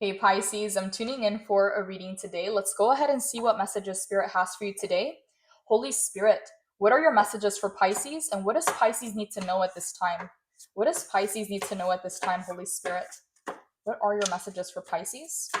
Hey Pisces, I'm tuning in for a reading today. Let's go ahead and see what messages Spirit has for you today. Holy Spirit, what are your messages for Pisces, and what does Pisces need to know at this time? What does Pisces need to know at this time, Holy Spirit? What are your messages for Pisces?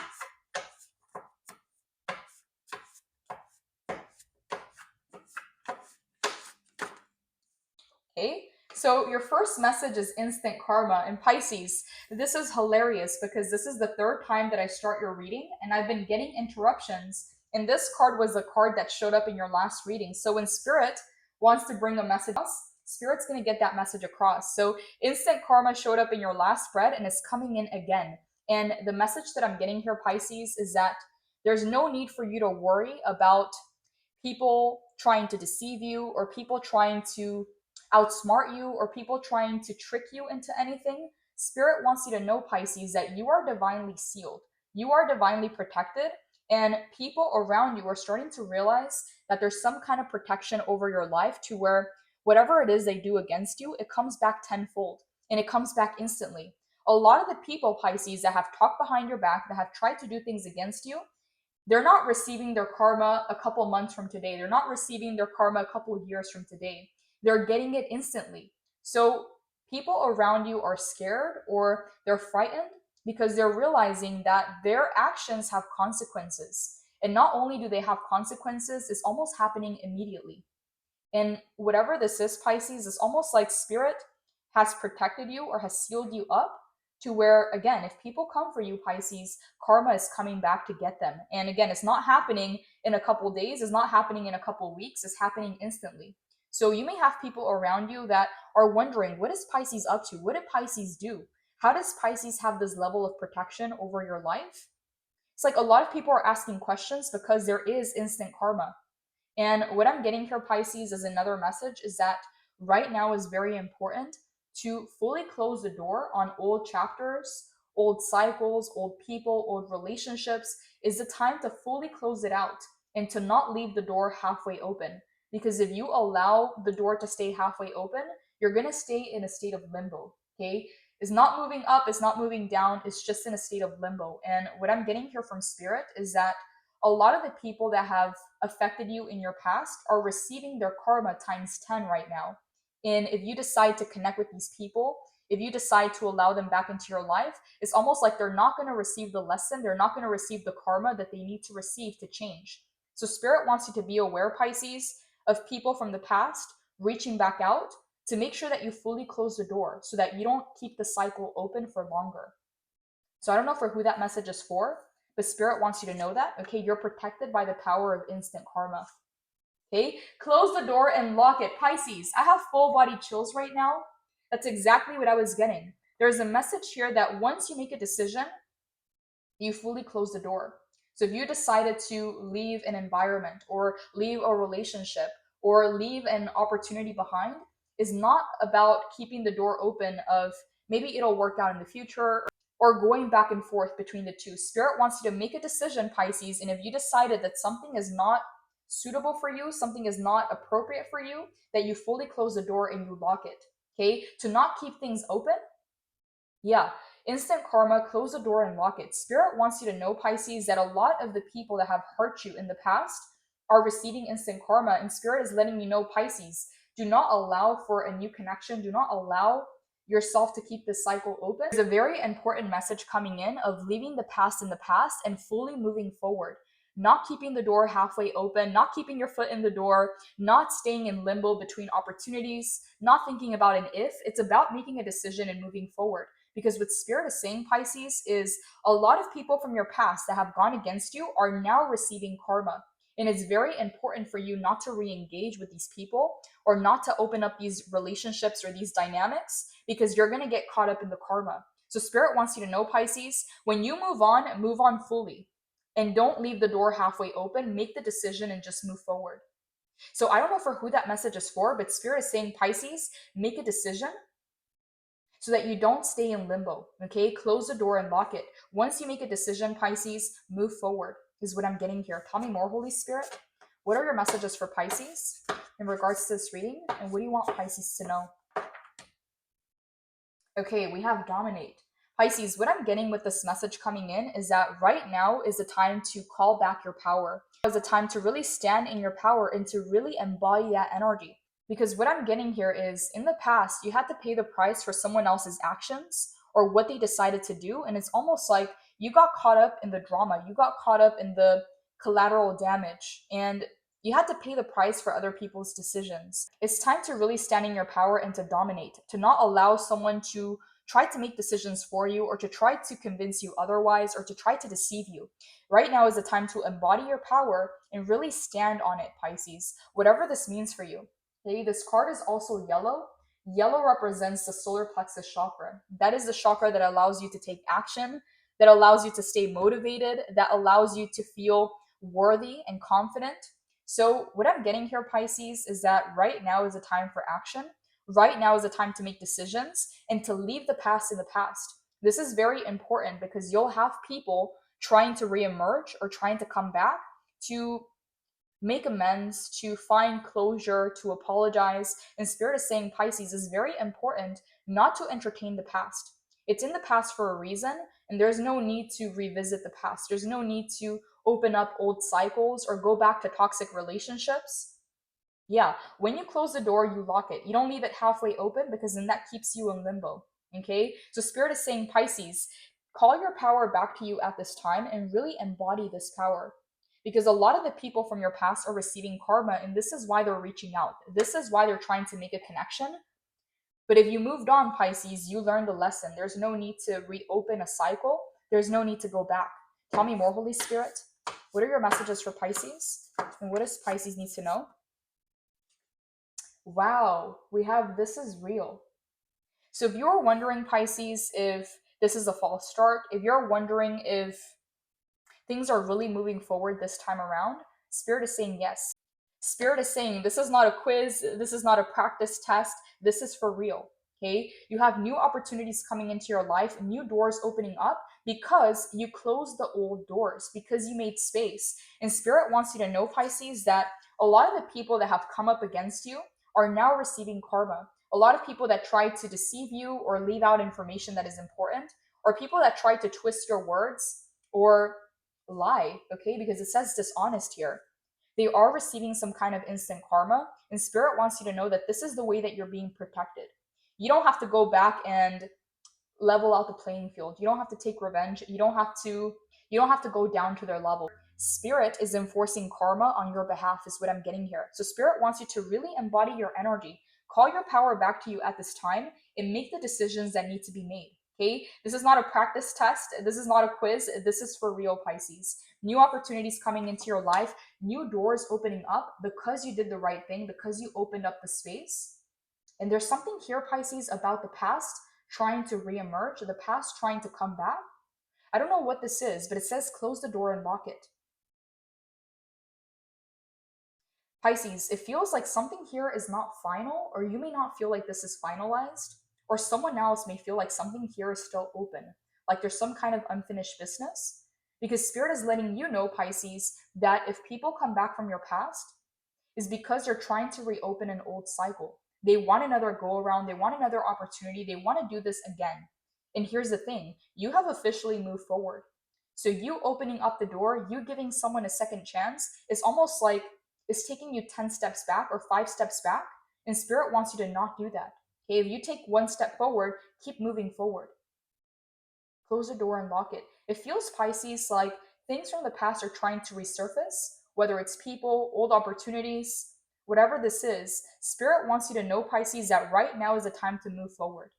Okay, so your first message is instant karma. And Pisces, this is hilarious because this is the third time that I start your reading and I've been getting interruptions. And this card was a card that showed up in your last reading. So when Spirit wants to bring a message, Spirit's going to get that message across. So instant karma showed up in your last spread and it's coming in again. And the message that I'm getting here, Pisces, is that there's no need for you to worry about people trying to deceive you or people trying to outsmart you or people trying to trick you into anything. Spirit wants you to know, Pisces, that you are divinely sealed. You are divinely protected, and people around you are starting to realize that there's some kind of protection over your life to where whatever it is they do against you, it comes back tenfold and it comes back instantly. A lot of the people, Pisces, that have talked behind your back, that have tried to do things against you, they're not receiving their karma a couple months from today. They're not receiving their karma a couple of years from today. They're getting it instantly. So people around you are scared or they're frightened because they're realizing that their actions have consequences. And not only do they have consequences, it's almost happening immediately. And whatever this is, Pisces, it's almost like Spirit has protected you or has sealed you up to where, again, if people come for you, Pisces, karma is coming back to get them. And again, it's not happening in a couple days, it's not happening in a couple weeks, it's happening instantly. So you may have people around you that are wondering, what is Pisces up to? What did Pisces do? How does Pisces have this level of protection over your life? It's like a lot of people are asking questions because there is instant karma. And what I'm getting here, Pisces, as another message is that right now is very important to fully close the door on old chapters, old cycles, old people, old relationships. Is the time to fully close it out and to not leave the door halfway open. Because if you allow the door to stay halfway open, you're going to stay in a state of limbo. Okay. It's not moving up, it's not moving down, it's just in a state of limbo. And what I'm getting here from Spirit is that a lot of the people that have affected you in your past are receiving their karma times 10 right now. And if you decide to connect with these people, if you decide to allow them back into your life, it's almost like they're not going to receive the lesson, they're not going to receive the karma that they need to receive to change. So Spirit wants you to be aware, Pisces, of people from the past reaching back out to make sure that you fully close the door so that you don't keep the cycle open for longer. So I don't know for who that message is for, but Spirit wants you to know that, okay, you're protected by the power of instant karma. Okay, close the door and lock it. Pisces, I have full body chills right now. That's exactly what I was getting. There's a message here that once you make a decision, you fully close the door. So if you decided to leave an environment or leave a relationship or leave an opportunity behind, is not about keeping the door open of maybe it'll work out in the future or going back and forth between the two. Spirit wants you to make a decision, Pisces, and if you decided that something is not suitable for you, something is not appropriate for you, that you fully close the door and you lock it. Okay? To not keep things open. Yeah. Instant karma, close the door and lock it. Spirit wants you to know, Pisces, that a lot of the people that have hurt you in the past are receiving instant karma, and Spirit is letting you know, Pisces, do not allow for a new connection. Do not allow yourself to keep this cycle open. There's a very important message coming in of leaving the past in the past and fully moving forward. Not keeping the door halfway open, not keeping your foot in the door, not staying in limbo between opportunities, not thinking about an if. It's about making a decision and moving forward. Because what Spirit is saying, Pisces, is a lot of people from your past that have gone against you are now receiving karma. And it's very important for you not to re-engage with these people or not to open up these relationships or these dynamics because you're going to get caught up in the karma. So Spirit wants you to know, Pisces, when you move on fully. And don't leave the door halfway open. Make the decision and just move forward. So I don't know for who that message is for, but Spirit is saying, Pisces, make a decision so that you don't stay in limbo. Okay, close the door and lock it. Once you make a decision, Pisces, move forward is what I'm getting here. Tell me more, Holy Spirit. What are your messages for Pisces in regards to this reading? And what do you want Pisces to know? Okay, we have dominate. Pisces, what I'm getting with this message coming in is that right now is the time to call back your power. It's a time to really stand in your power and to really embody that energy. Because what I'm getting here is in the past, you had to pay the price for someone else's actions or what they decided to do. And it's almost like you got caught up in the drama, you got caught up in the collateral damage, and you had to pay the price for other people's decisions. It's time to really stand in your power and to dominate, to not allow someone to try to make decisions for you or to try to convince you otherwise or to try to deceive you. Right now is the time to embody your power and really stand on it, Pisces, whatever this means for you. Okay, this card is also yellow. Yellow represents the solar plexus chakra. That is the chakra that allows you to take action, that allows you to stay motivated, that allows you to feel worthy and confident. So, what I'm getting here, Pisces, is that right now is a time for action. Right now is a time to make decisions and to leave the past in the past. This is very important because you'll have people trying to reemerge or trying to come back to make amends, to find closure, to apologize. And Spirit is saying, Pisces, is very important not to entertain the past. It's in the past for a reason, and there's no need to revisit the past. There's no need to open up old cycles or go back to toxic relationships. Yeah, when you close the door, you lock it. You don't leave it halfway open because then that keeps you in limbo. Okay? So Spirit is saying, Pisces, call your power back to you at this time and really embody this power. Because a lot of the people from your past are receiving karma, and this is why they're reaching out. This is why they're trying to make a connection. But if you moved on, Pisces, you learned the lesson. There's no need to reopen a cycle, there's no need to go back. Tell me more, Holy Spirit. What are your messages for Pisces? And what does Pisces need to know? Wow, we have this is real. So if you're wondering, Pisces, if this is a false start, if you're wondering if things are really moving forward this time around, Spirit is saying yes. Spirit is saying this is not a quiz, this is not a practice test, this is for real. Okay? You have new opportunities coming into your life, new doors opening up because you closed the old doors, because you made space. And Spirit wants you to know, Pisces, that a lot of the people that have come up against you are now receiving karma. A lot of people that tried to deceive you or leave out information that is important, or people that tried to twist your words or lie, okay? Because it says dishonest here. They are receiving some kind of instant karma, and Spirit wants you to know that this is the way that you're being protected. You don't have to go back and level out the playing field. You don't have to take revenge. You don't have to go down to their level. Spirit is enforcing karma on your behalf is what I'm getting here. So Spirit wants you to really embody your energy. Call your power back to you at this time and make the decisions that need to be made. Okay? This is not a practice test. This is not a quiz. This is for real, Pisces. New opportunities coming into your life, new doors opening up because you did the right thing, because you opened up the space. And there's something here, Pisces, about the past trying to reemerge, the past trying to come back. I don't know what this is, but it says close the door and lock it. Pisces, it feels like something here is not final, or you may not feel like this is finalized, or someone else may feel like something here is still open, like there's some kind of unfinished business. Because Spirit is letting you know, Pisces, that if people come back from your past, is because they're trying to reopen an old cycle. They want another go around, they want another opportunity, they want to do this again. And here's the thing, you have officially moved forward. So you opening up the door, you giving someone a second chance, it's almost like it's taking you 10 steps back or 5 steps back. And Spirit wants you to not do that. Okay, if you take one step forward, keep moving forward. Close the door and lock it. It feels, Pisces, like things from the past are trying to resurface, whether it's people, old opportunities, whatever this is. Spirit wants you to know, Pisces, that right now is the time to move forward.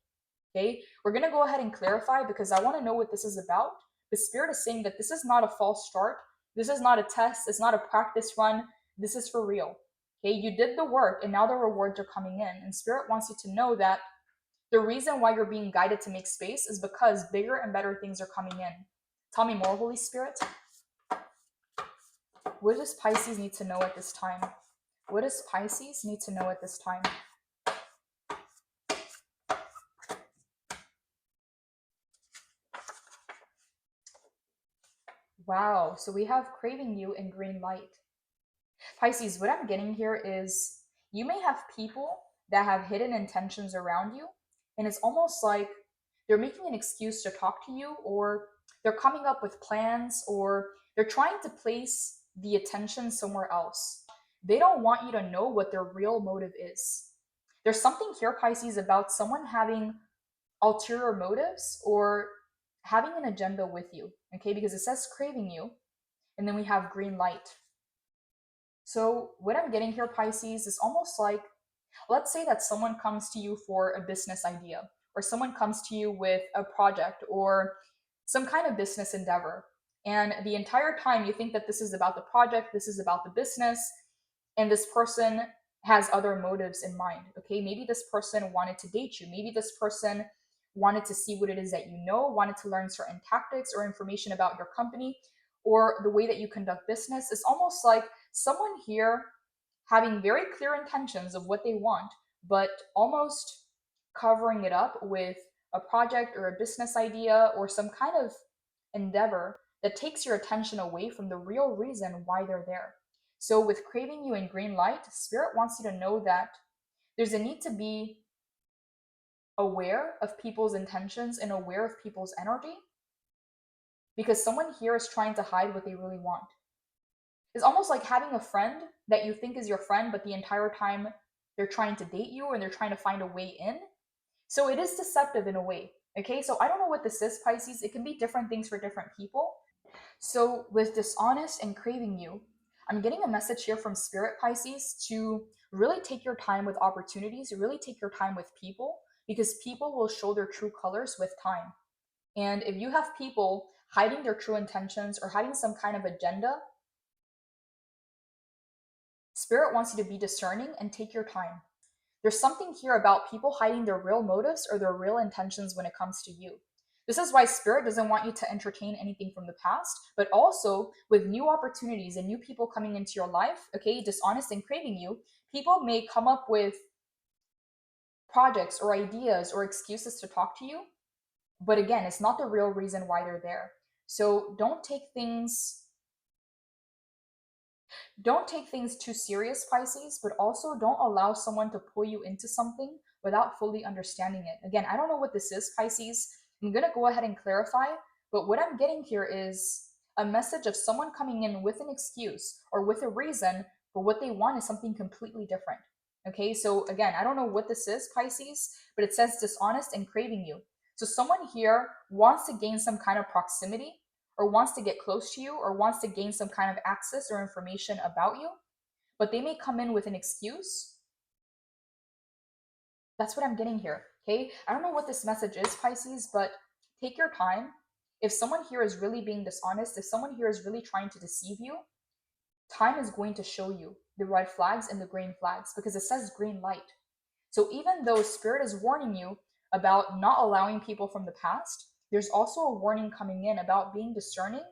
Okay, we're going to go ahead and clarify because I want to know what this is about. The Spirit is saying that this is not a false start. This is not a test. It's not a practice run. This is for real. Okay, you did the work and now the rewards are coming in. And Spirit wants you to know that the reason why you're being guided to make space is because bigger and better things are coming in. Tell me more, Holy Spirit. What does Pisces need to know at this time? What does Pisces need to know at this time? Wow, so we have craving you in green light. Pisces, what I'm getting here is you may have people that have hidden intentions around you, and it's almost like they're making an excuse to talk to you, or they're coming up with plans, or they're trying to place the attention somewhere else. They don't want you to know what their real motive is. There's something here, Pisces, about someone having ulterior motives or having an agenda with you, okay? Because it says craving you, and then we have green light. So, what I'm getting here, Pisces, is almost like, let's say that someone comes to you for a business idea, or someone comes to you with a project or some kind of business endeavor. And the entire time you think that this is about the project, this is about the business, and this person has other motives in mind. Okay, maybe this person wanted to date you, maybe this person wanted to see what it is that you know, wanted to learn certain tactics or information about your company or the way that you conduct business. It's almost like someone here having very clear intentions of what they want, but almost covering it up with a project or a business idea or some kind of endeavor that takes your attention away from the real reason why they're there. So, with craving you in green light, Spirit wants you to know that there's a need to be aware of people's intentions and aware of people's energy, because someone here is trying to hide what they really want. It's almost like having a friend that you think is your friend, but the entire time they're trying to date you and they're trying to find a way in. So it is deceptive in a way. Okay, so I don't know what this is, Pisces. It can be different things for different people. So with dishonest and craving you, I'm getting a message here from Spirit, Pisces, to really take your time with opportunities, really take your time with people, because people will show their true colors with time. And if you have people hiding their true intentions or hiding some kind of agenda, Spirit wants you to be discerning and take your time. There's something here about people hiding their real motives or their real intentions when it comes to you. This is why Spirit doesn't want you to entertain anything from the past, but also with new opportunities and new people coming into your life, okay, dishonest and craving you, people may come up with projects or ideas or excuses to talk to you, but again, it's not the real reason why they're there. So don't take things too serious, Pisces, but also don't allow someone to pull you into something without fully understanding it. Again, I don't know what this is, Pisces. I'm going to go ahead and clarify, but what I'm getting here is a message of someone coming in with an excuse or with a reason, but what they want is something completely different. Okay, so again, I don't know what this is, Pisces, but it says dishonest and craving you. So someone here wants to gain some kind of proximity or wants to get close to you or wants to gain some kind of access or information about you, but they may come in with an excuse. That's what I'm getting here. Okay, I don't know what this message is, Pisces, but take your time. If someone here is really being dishonest, if someone here is really trying to deceive you, time is going to show you the red flags and the green flags, because it says green light. So even though Spirit is warning you about not allowing people from the past, there's also a warning coming in about being discerning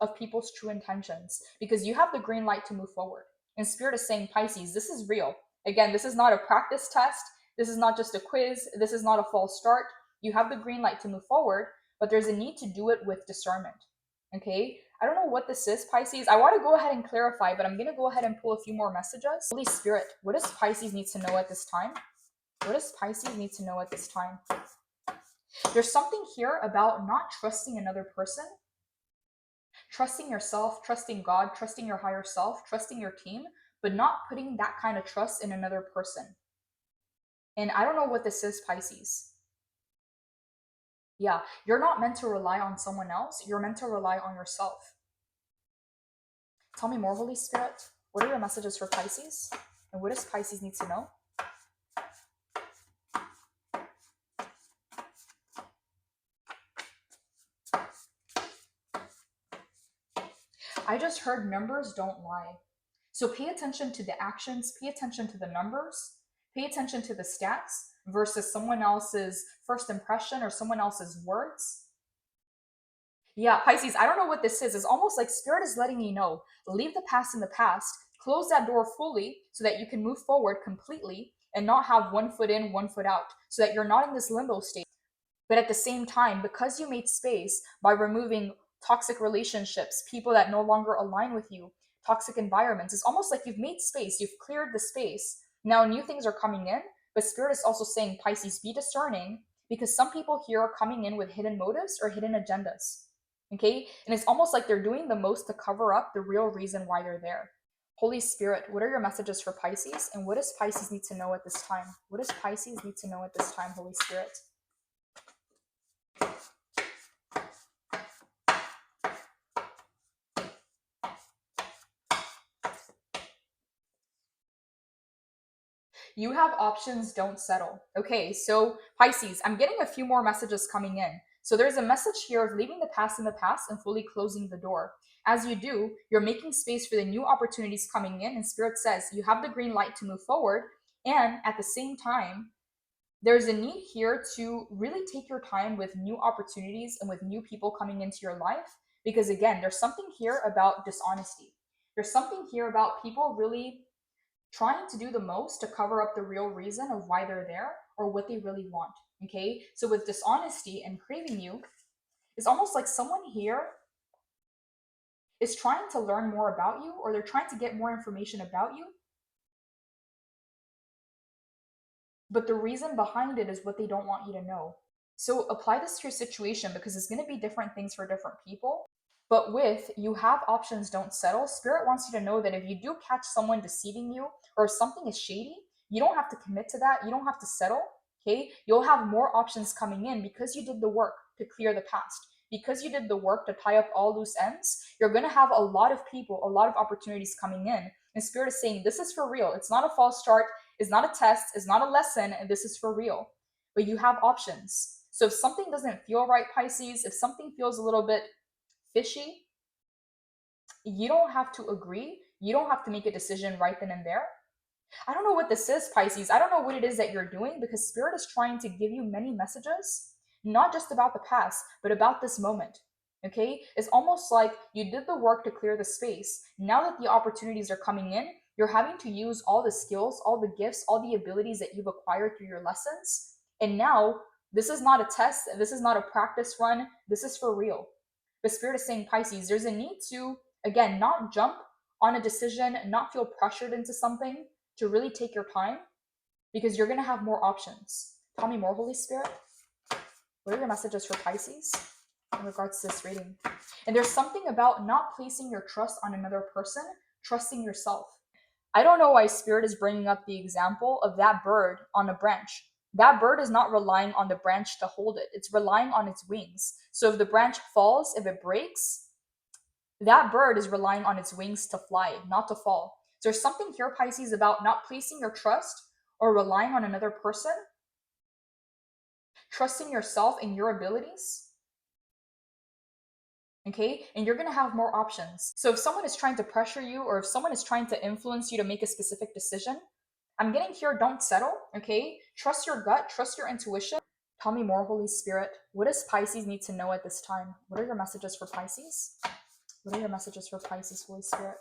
of people's true intentions, because you have the green light to move forward. And Spirit is saying, Pisces, this is real. Again, this is not a practice test. This is not just a quiz. This is not a false start. You have the green light to move forward, but there's a need to do it with discernment. Okay? I don't know what this is, Pisces. I want to go ahead and clarify, but I'm going to go ahead and pull a few more messages. Holy Spirit, what does Pisces need to know at this time? What does Pisces need to know at this time? There's something here about not trusting another person, trusting yourself, trusting God, trusting your higher self, trusting your team, but not putting that kind of trust in another person. And I don't know what this is, Pisces. Yeah, you're not meant to rely on someone else. You're meant to rely on yourself. Tell me more, Holy Spirit. What are your messages for Pisces? And what does Pisces need to know? I just heard numbers don't lie. So pay attention to the actions, pay attention to the numbers, pay attention to the stats versus someone else's first impression or someone else's words. Yeah, Pisces, I don't know what this is. It's almost like Spirit is letting you know, leave the past in the past, close that door fully so that you can move forward completely and not have one foot in, one foot out, so that you're not in this limbo state. But at the same time, because you made space by removing toxic relationships, people that no longer align with you, toxic environments, it's almost like you've made space, you've cleared the space. Now new things are coming in, but Spirit is also saying, Pisces, be discerning, because some people here are coming in with hidden motives or hidden agendas. Okay? And it's almost like they're doing the most to cover up the real reason why they're there. Holy Spirit, what are your messages for Pisces? And what does Pisces need to know at this time? What does Pisces need to know at this time, Holy Spirit? You have options, don't settle. Okay, so Pisces, I'm getting a few more messages coming in. So there's a message here of leaving the past in the past and fully closing the door. As you do, you're making space for the new opportunities coming in, and Spirit says you have the green light to move forward. And at the same time, there's a need here to really take your time with new opportunities and with new people coming into your life. Because again, there's something here about dishonesty. There's something here about people really trying to do the most to cover up the real reason of why they're there or what they really want. Okay, so with dishonesty and craving you, it's almost like someone here is trying to learn more about you, or they're trying to get more information about you, but the reason behind it is what they don't want you to know. So apply this to your situation, because it's going to be different things for different people. But with you have options, don't settle, Spirit wants you to know that if you do catch someone deceiving you or if something is shady, you don't have to commit to that. You don't have to settle. Okay. You'll have more options coming in because you did the work to clear the past. Because you did the work to tie up all loose ends, you're going to have a lot of people, a lot of opportunities coming in. And Spirit is saying, this is for real. It's not a false start. It's not a test. It's not a lesson. And this is for real. But you have options. So if something doesn't feel right, Pisces, if something feels a little bit fishy, you don't have to agree. You don't have to make a decision right then and there. I don't know what this is, Pisces. I don't know what it is that you're doing, because Spirit is trying to give you many messages, not just about the past, but about this moment. Okay? It's almost like you did the work to clear the space. Now that the opportunities are coming in, you're having to use all the skills, all the gifts, all the abilities that you've acquired through your lessons. And now, this is not a test. This is not a practice run. This is for real. The Spirit is saying, Pisces, there's a need to, again, not jump on a decision, not feel pressured into something, to really take your time, because you're going to have more options. Tell me more, Holy Spirit. What are your messages for Pisces in regards to this reading? And there's something about not placing your trust on another person, trusting yourself. I don't know why Spirit is bringing up the example of that bird on a branch. That bird is not relying on the branch to hold it. It's relying on its wings. So if the branch falls, if it breaks, that bird is relying on its wings to fly, not to fall. So there's something here, Pisces, about not placing your trust or relying on another person, trusting yourself and your abilities. Okay, and you're going to have more options. So if someone is trying to pressure you, or if someone is trying to influence you to make a specific decision, I'm getting here, don't settle. Okay, trust your gut, trust your intuition. Tell me more, Holy Spirit. What does Pisces need to know at this time? What are your messages for Pisces? What are your messages for Pisces, Holy Spirit?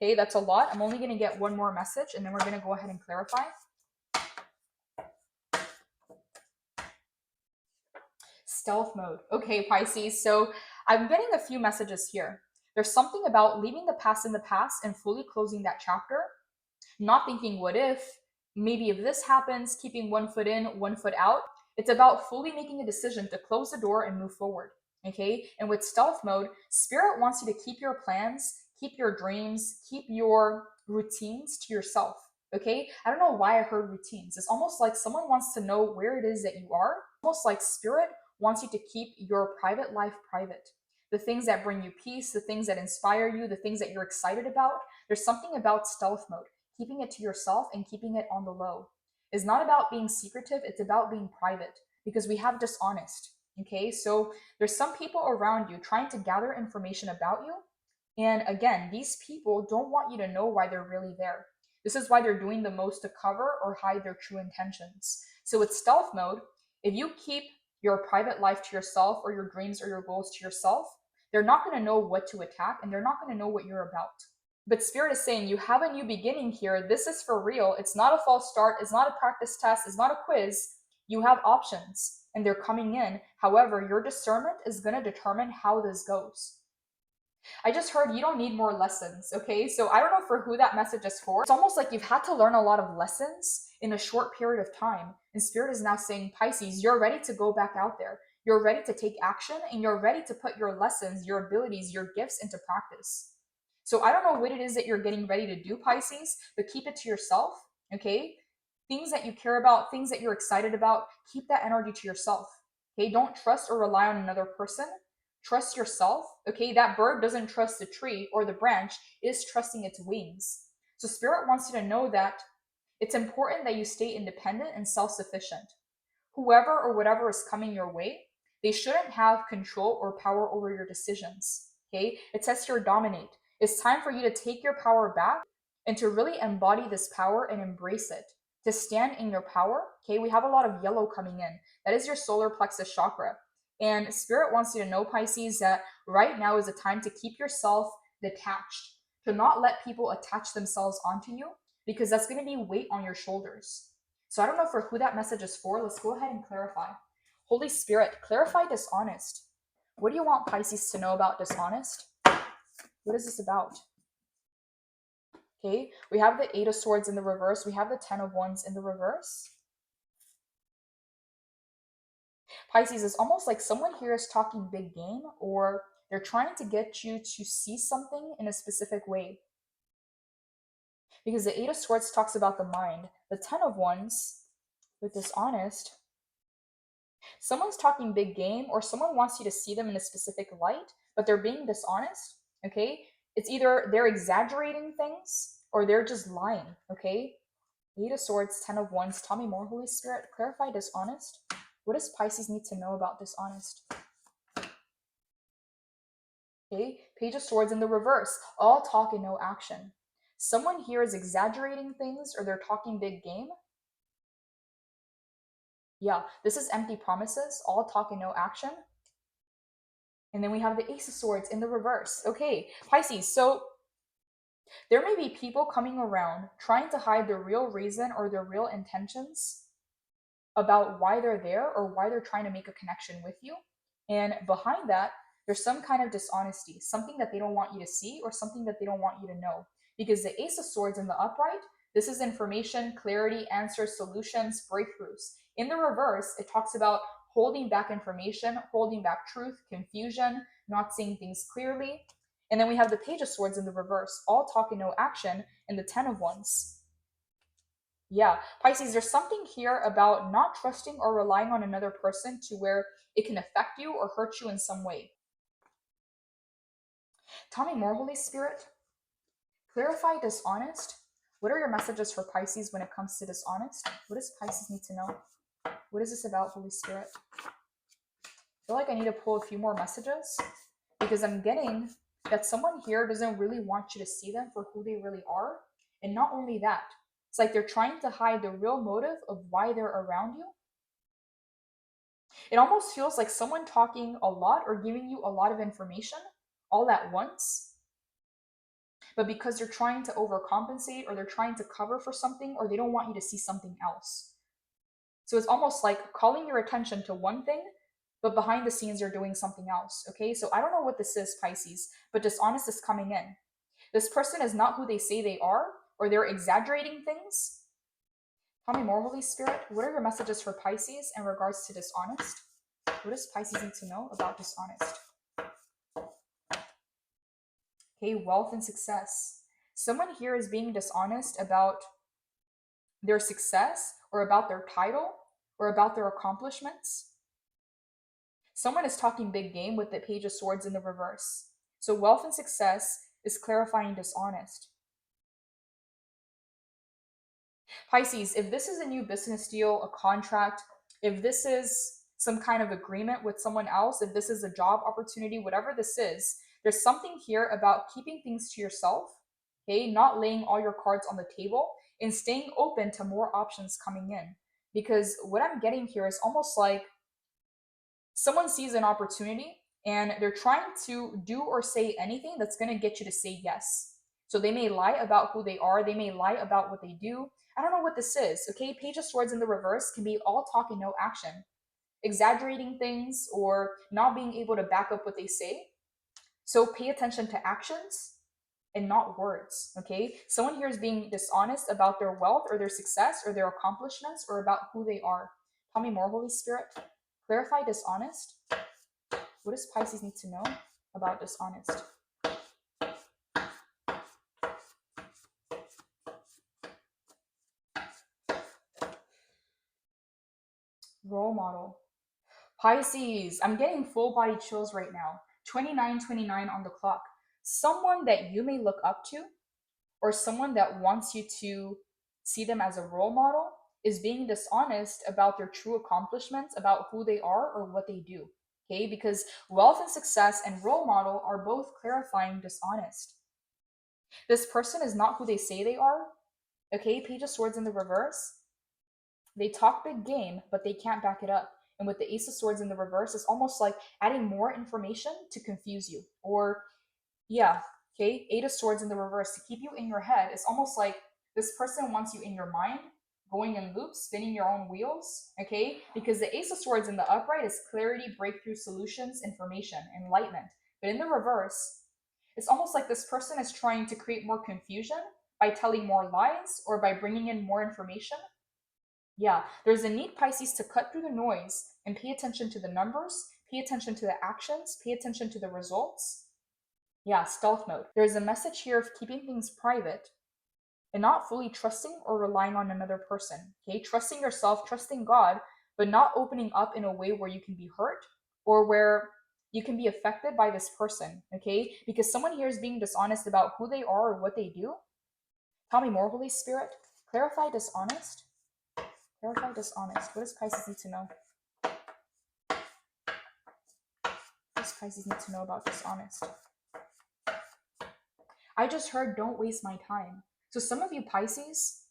Okay, that's a lot. I'm only going to get one more message, and then we're going to go ahead and clarify. Stealth mode. Okay, Pisces. So I'm getting a few messages here. There's something about leaving the past in the past and fully closing that chapter, not thinking what if, maybe if this happens, keeping one foot in, one foot out. It's about fully making a decision to close the door and move forward. Okay, and with stealth mode, Spirit wants you to keep your plans, keep your dreams, keep your routines to yourself. Okay, I don't know why I heard routines. It's almost like someone wants to know where it is that you are. Almost like Spirit wants you to keep your private life private. The things that bring you peace, the things that inspire you, the things that you're excited about. There's something about stealth mode, keeping it to yourself and keeping it on the low. It's not about being secretive, it's about being private, because we have dishonest. Okay, so there's some people around you trying to gather information about you. And again, these people don't want you to know why they're really there. This is why they're doing the most to cover or hide their true intentions. So with stealth mode, if you keep your private life to yourself, or your dreams or your goals to yourself, they're not going to know what to attack, and they're not going to know what you're about. But Spirit is saying you have a new beginning here. This is for real. It's not a false start. It's not a practice test. It's not a quiz. You have options, and they're coming in. However, your discernment is going to determine how this goes. I just heard you don't need more lessons, okay? So I don't know for who that message is for. It's almost like you've had to learn a lot of lessons in a short period of time. And Spirit is now saying, Pisces, you're ready to go back out there. You're ready to take action, and you're ready to put your lessons, your abilities, your gifts into practice. So I don't know what it is that you're getting ready to do, Pisces, but keep it to yourself, okay? Things that you care about, things that you're excited about, keep that energy to yourself, okay? Don't trust or rely on another person. Trust yourself, okay? That bird doesn't trust the tree or the branch, it is trusting its wings. So Spirit wants you to know that it's important that you stay independent and self sufficient. Whoever or whatever is coming your way, they shouldn't have control or power over your decisions. Okay? It says here dominate. It's time for you to take your power back and to really embody this power and embrace it. To stand in your power. Okay, we have a lot of yellow coming in. That is your solar plexus chakra. And Spirit wants you to know, Pisces, that right now is a time to keep yourself detached, to not let people attach themselves onto you, because that's going to be weight on your shoulders. So I don't know for who that message is for. Let's go ahead and clarify. Holy Spirit, clarify dishonest. What do you want Pisces to know about dishonest? What is this about? Okay, we have the Eight of Swords in the reverse. We have the Ten of Wands in the reverse. Pisces, is almost like someone here is talking big game, or they're trying to get you to see something in a specific way. Because the Eight of Swords talks about the mind. The Ten of Wands, with dishonest, someone's talking big game, or someone wants you to see them in a specific light, but they're being dishonest, okay? It's either they're exaggerating things or they're just lying, okay? Eight of Swords, Ten of Wands. Tell me more, Holy Spirit. Clarify dishonest. What does Pisces need to know about dishonest? Okay, Page of Swords in the reverse. All talk and no action. Someone here is exaggerating things or they're talking big game. Yeah, this is empty promises, all talk and no action. And then we have the Ace of Swords in the reverse. Okay, Pisces, so there may be people coming around trying to hide the real reason or their real intentions about why they're there or why they're trying to make a connection with you. And behind that, there's some kind of dishonesty, something that they don't want you to see or something that they don't want you to know. Because the Ace of Swords in the upright, this is information, clarity, answers, solutions, breakthroughs. In the reverse, it talks about holding back information, holding back truth, confusion, not seeing things clearly. And then we have the Page of Swords in the reverse, all talk and no action, and the Ten of Wands. Yeah, Pisces, there's something here about not trusting or relying on another person to where it can affect you or hurt you in some way. Tell me more, Holy Spirit. Clarify dishonest. What are your messages for Pisces when it comes to dishonest? What does Pisces need to know? What is this about, Holy Spirit? I feel like I need to pull a few more messages because I'm getting that someone here doesn't really want you to see them for who they really are. And not only that, it's like they're trying to hide the real motive of why they're around you. It almost feels like someone talking a lot or giving you a lot of information all at once. But because they're trying to overcompensate or they're trying to cover for something or they don't want you to see something else. So it's almost like calling your attention to one thing, but behind the scenes you're doing something else. Okay, so I don't know what this is, Pisces, but dishonest is coming in. This person is not who they say they are, or they're exaggerating things. Tell me more, Holy Spirit. What are your messages for Pisces in regards to dishonest? What does Pisces need to know about dishonest? Okay, wealth and success. Someone here is being dishonest about their success or about their title or about their accomplishments. Someone is talking big game with the Page of Swords in the reverse. So wealth and success is clarifying dishonest. Pisces, if this is a new business deal, a contract, if this is some kind of agreement with someone else, if this is a job opportunity, whatever this is, there's something here about keeping things to yourself, okay, not laying all your cards on the table and staying open to more options coming in. Because what I'm getting here is almost like someone sees an opportunity and they're trying to do or say anything that's going to get you to say yes. So they may lie about who they are, they may lie about what they do. I don't know what this is, okay? Page of Swords in the reverse can be all talk and no action, exaggerating things or not being able to back up what they say. So pay attention to actions and not words. Okay, someone here is being dishonest about their wealth or their success or their accomplishments or about who they are. Tell me more, Holy Spirit. Clarify dishonest. What does Pisces need to know about dishonest? Role model. Pisces, I'm getting full body chills right now. 29:29 on the clock. Someone that you may look up to or someone that wants you to see them as a role model is being dishonest about their true accomplishments, about who they are or what they do. Okay, because wealth and success and role model are both clarifying dishonest. This person is not who they say they are. Okay, Page of Swords in the reverse. They talk big game, but they can't back it up. And with the Ace of Swords in the reverse, it's almost like adding more information to confuse you. Or, yeah, okay, Eight of Swords in the reverse to keep you in your head. It's almost like this person wants you in your mind, going in loops, spinning your own wheels, okay? Because the Ace of Swords in the upright is clarity, breakthrough, solutions, information, enlightenment. But in the reverse, it's almost like this person is trying to create more confusion by telling more lies or by bringing in more information. Yeah, there's a need, Pisces, to cut through the noise and pay attention to the numbers, pay attention to the actions, pay attention to the results. Yeah, stealth mode. There's a message here of keeping things private and not fully trusting or relying on another person. Okay, trusting yourself, trusting God, but not opening up in a way where you can be hurt or where you can be affected by this person. Okay, because someone here is being dishonest about who they are or what they do. Tell me more, Holy Spirit. Clarify dishonest. Clarify dishonest. What does Pisces need to know? What does Pisces need to know about dishonest? I just heard don't waste my time. So some of you Pisces,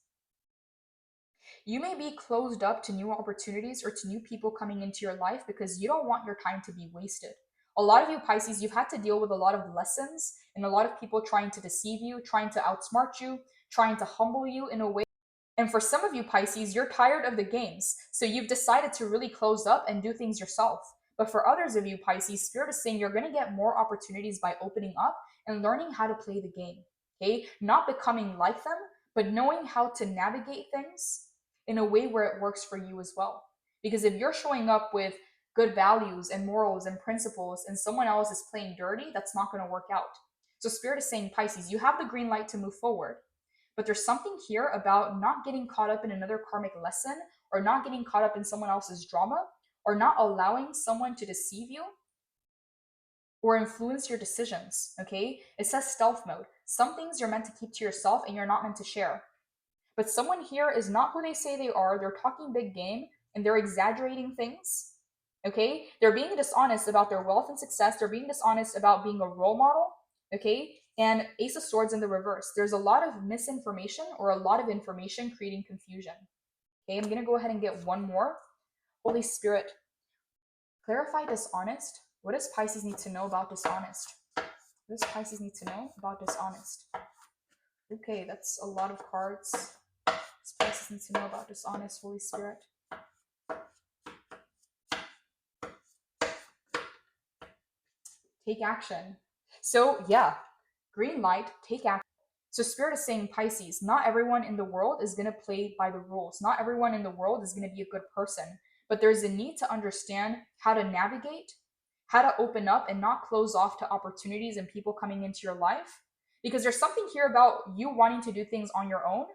you may be closed up to new opportunities or to new people coming into your life because you don't want your time to be wasted. A lot of you Pisces, you've had to deal with a lot of lessons and a lot of people trying to deceive you, trying to outsmart you, trying to humble you in a way. And for some of you Pisces, you're tired of the games. So you've decided to really close up and do things yourself. But for others of you Pisces, Spirit is saying you're going to get more opportunities by opening up and learning how to play the game. Okay? Not becoming like them, but knowing how to navigate things in a way where it works for you as well. Because if you're showing up with good values and morals and principles and someone else is playing dirty, that's not going to work out. So Spirit is saying, Pisces, you have the green light to move forward. But there's something here about not getting caught up in another karmic lesson or not getting caught up in someone else's drama or not allowing someone to deceive you or influence your decisions, okay? It says stealth mode. Some things you're meant to keep to yourself and you're not meant to share. But someone here is not who they say they are. They're talking big game and they're exaggerating things, okay? They're being dishonest about their wealth and success. They're being dishonest about being a role model, okay? And Ace of Swords in the reverse. There's a lot of misinformation or a lot of information creating confusion. Okay, I'm going to go ahead and get one more. Holy Spirit, clarify dishonest. What does Pisces need to know about dishonest? What does Pisces need to know about dishonest? Okay, that's a lot of cards. What does Pisces need to know about dishonest, Holy Spirit? Take action. So, yeah, green light, take action. So Spirit is saying, Pisces, not everyone in the world is going to play by the rules. Not everyone in the world is going to be a good person. But there's a need to understand how to navigate, how to open up and not close off to opportunities and people coming into your life. Because there's something here about you wanting to do things on your own.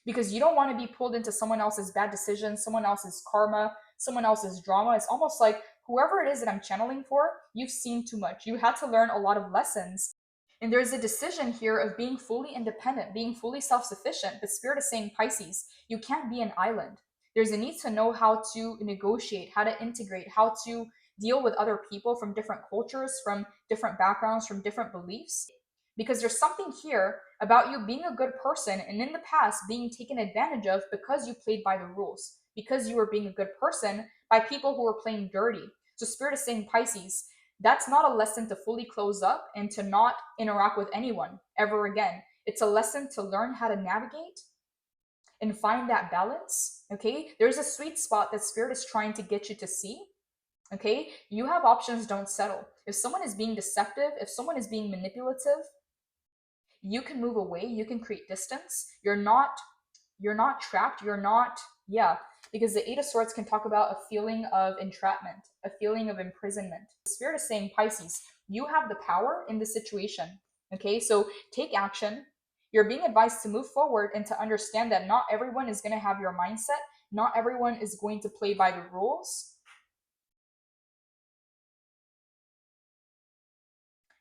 Because you don't want to be pulled into someone else's bad decisions, someone else's karma, someone else's drama. It's almost like whoever it is that I'm channeling for, you've seen too much. You had to learn a lot of lessons. And there's a decision here of being fully independent, being fully self-sufficient. The Spirit is saying, Pisces, you can't be an island. There's a need to know how to negotiate, how to integrate, how to deal with other people from different cultures, from different backgrounds, from different beliefs. Because there's something here about you being a good person and in the past being taken advantage of because you played by the rules, because you were being a good person by people who were playing dirty. So Spirit is saying, Pisces, that's not a lesson to fully close up and to not interact with anyone ever again. It's a lesson to learn how to navigate and find that balance, okay? There's a sweet spot that Spirit is trying to get you to see, okay? You have options, don't settle. If someone is being deceptive, if someone is being manipulative, you can move away, you can create distance. You're not trapped, you're not, yeah, because the Eight of Swords can talk about a feeling of entrapment, a feeling of imprisonment. The Spirit is saying, Pisces, you have the power in the situation. Okay, so take action. You're being advised to move forward and to understand that not everyone is going to have your mindset. Not everyone is going to play by the rules.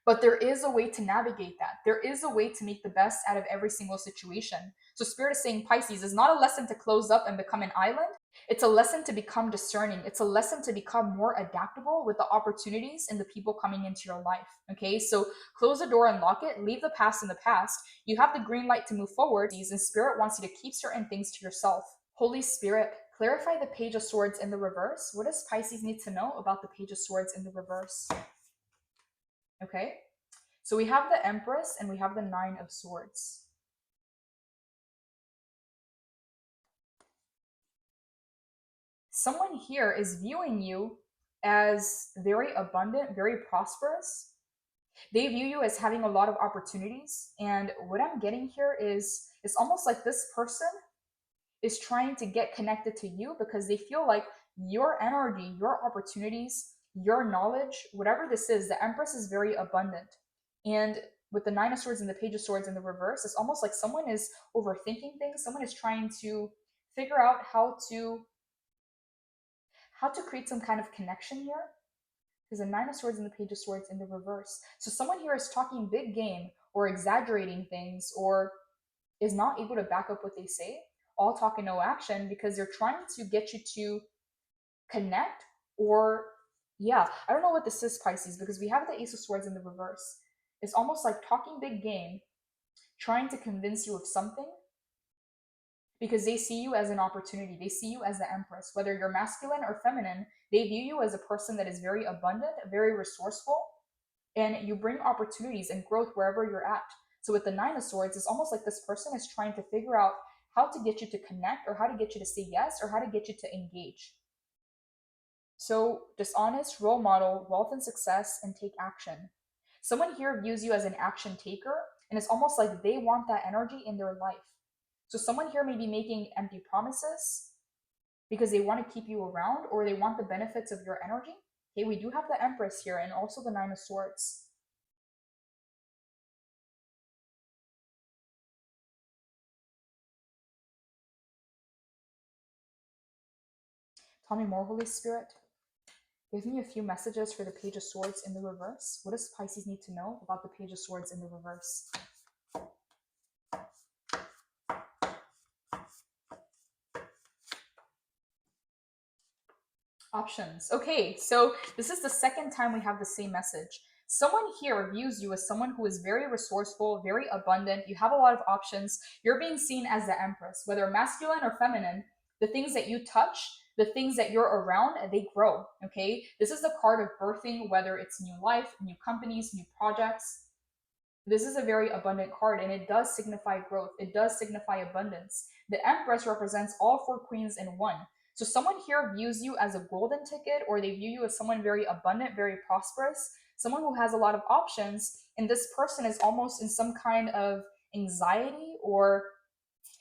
But there is a way to navigate that. There is a way to make the best out of every single situation. So Spirit is saying, Pisces is not a lesson to close up and become an island. It's a lesson to become discerning. It's a lesson to become more adaptable with the opportunities and the people coming into your life. Okay, so close the door and lock it. Leave the past in the past. You have the green light to move forward. And Spirit wants you to keep certain things to yourself. Holy Spirit, clarify the Page of Swords in the reverse. What does Pisces need to know about the Page of Swords in the reverse? Okay, so we have the Empress and we have the Nine of Swords. Someone here is viewing you as very abundant, very prosperous. They view you as having a lot of opportunities. And what I'm getting here is it's almost like this person is trying to get connected to you because they feel like your energy, your opportunities, your knowledge, whatever this is, the Empress is very abundant. And with the Nine of Swords and the Page of Swords in the reverse, it's almost like someone is overthinking things. Someone is trying to figure out how to create some kind of connection here. There's a Nine of Swords and the Page of Swords in the reverse. So someone here is talking big game or exaggerating things or is not able to back up what they say. All talk and no action because they're trying to get you to connect or, yeah, I don't know what this is, Pisces, because we have the Ace of Swords in the reverse. It's almost like talking big game, trying to convince you of something because they see you as an opportunity. They see you as the Empress. Whether you're masculine or feminine, they view you as a person that is very abundant, very resourceful, and you bring opportunities and growth wherever you're at. So with the Nine of Swords, it's almost like this person is trying to figure out how to get you to connect or how to get you to say yes or how to get you to engage. So dishonest, role model, wealth and success, and take action. Someone here views you as an action taker, and it's almost like they want that energy in their life. So someone here may be making empty promises because they want to keep you around or they want the benefits of your energy. Okay, we do have the Empress here and also the Nine of Swords. Tell me more, Holy Spirit. Give me a few messages for the Page of Swords in the reverse. What does Pisces need to know about the Page of Swords in the reverse? Options. Okay, so this is the second time we have the same message. Someone here views you as someone who is very resourceful, very abundant. You have a lot of options. You're being seen as the Empress, whether masculine or feminine. The things that you touch, the things that you're around, they grow. Okay, this is the card of birthing, whether it's new life, new companies, new projects. This is a very abundant card and it does signify growth. It does signify abundance. The Empress represents all four queens in one. So someone here views you as a golden ticket or they view you as someone very abundant, very prosperous, someone who has a lot of options. And this person is almost in some kind of anxiety or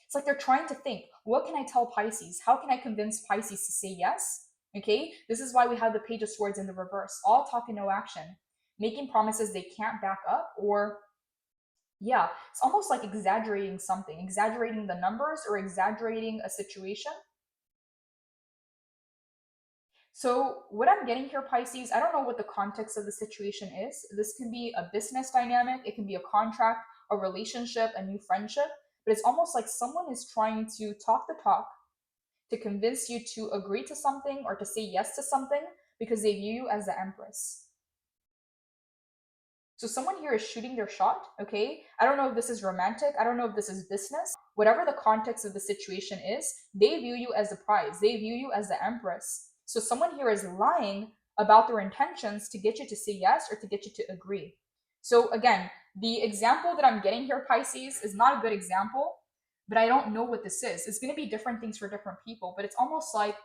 it's like they're trying to think, what can I tell Pisces? How can I convince Pisces to say yes? Okay, this is why we have the Page of Swords in the reverse. All talk and no action. Making promises they can't back up or yeah, it's almost like exaggerating something, exaggerating the numbers or exaggerating a situation. So, what I'm getting here, Pisces, I don't know what the context of the situation is. This can be a business dynamic, it can be a contract, a relationship, a new friendship, but it's almost like someone is trying to talk the talk to convince you to agree to something or to say yes to something because they view you as the Empress. So someone here is shooting their shot, okay? I don't know if this is romantic. I don't know if this is business. Whatever the context of the situation is, they view you as the prize. They view you as the Empress. So someone here is lying about their intentions to get you to say yes or to get you to agree. So again, the example that I'm getting here, Pisces, is not a good example, but I don't know what this is. It's going to be different things for different people, but it's almost like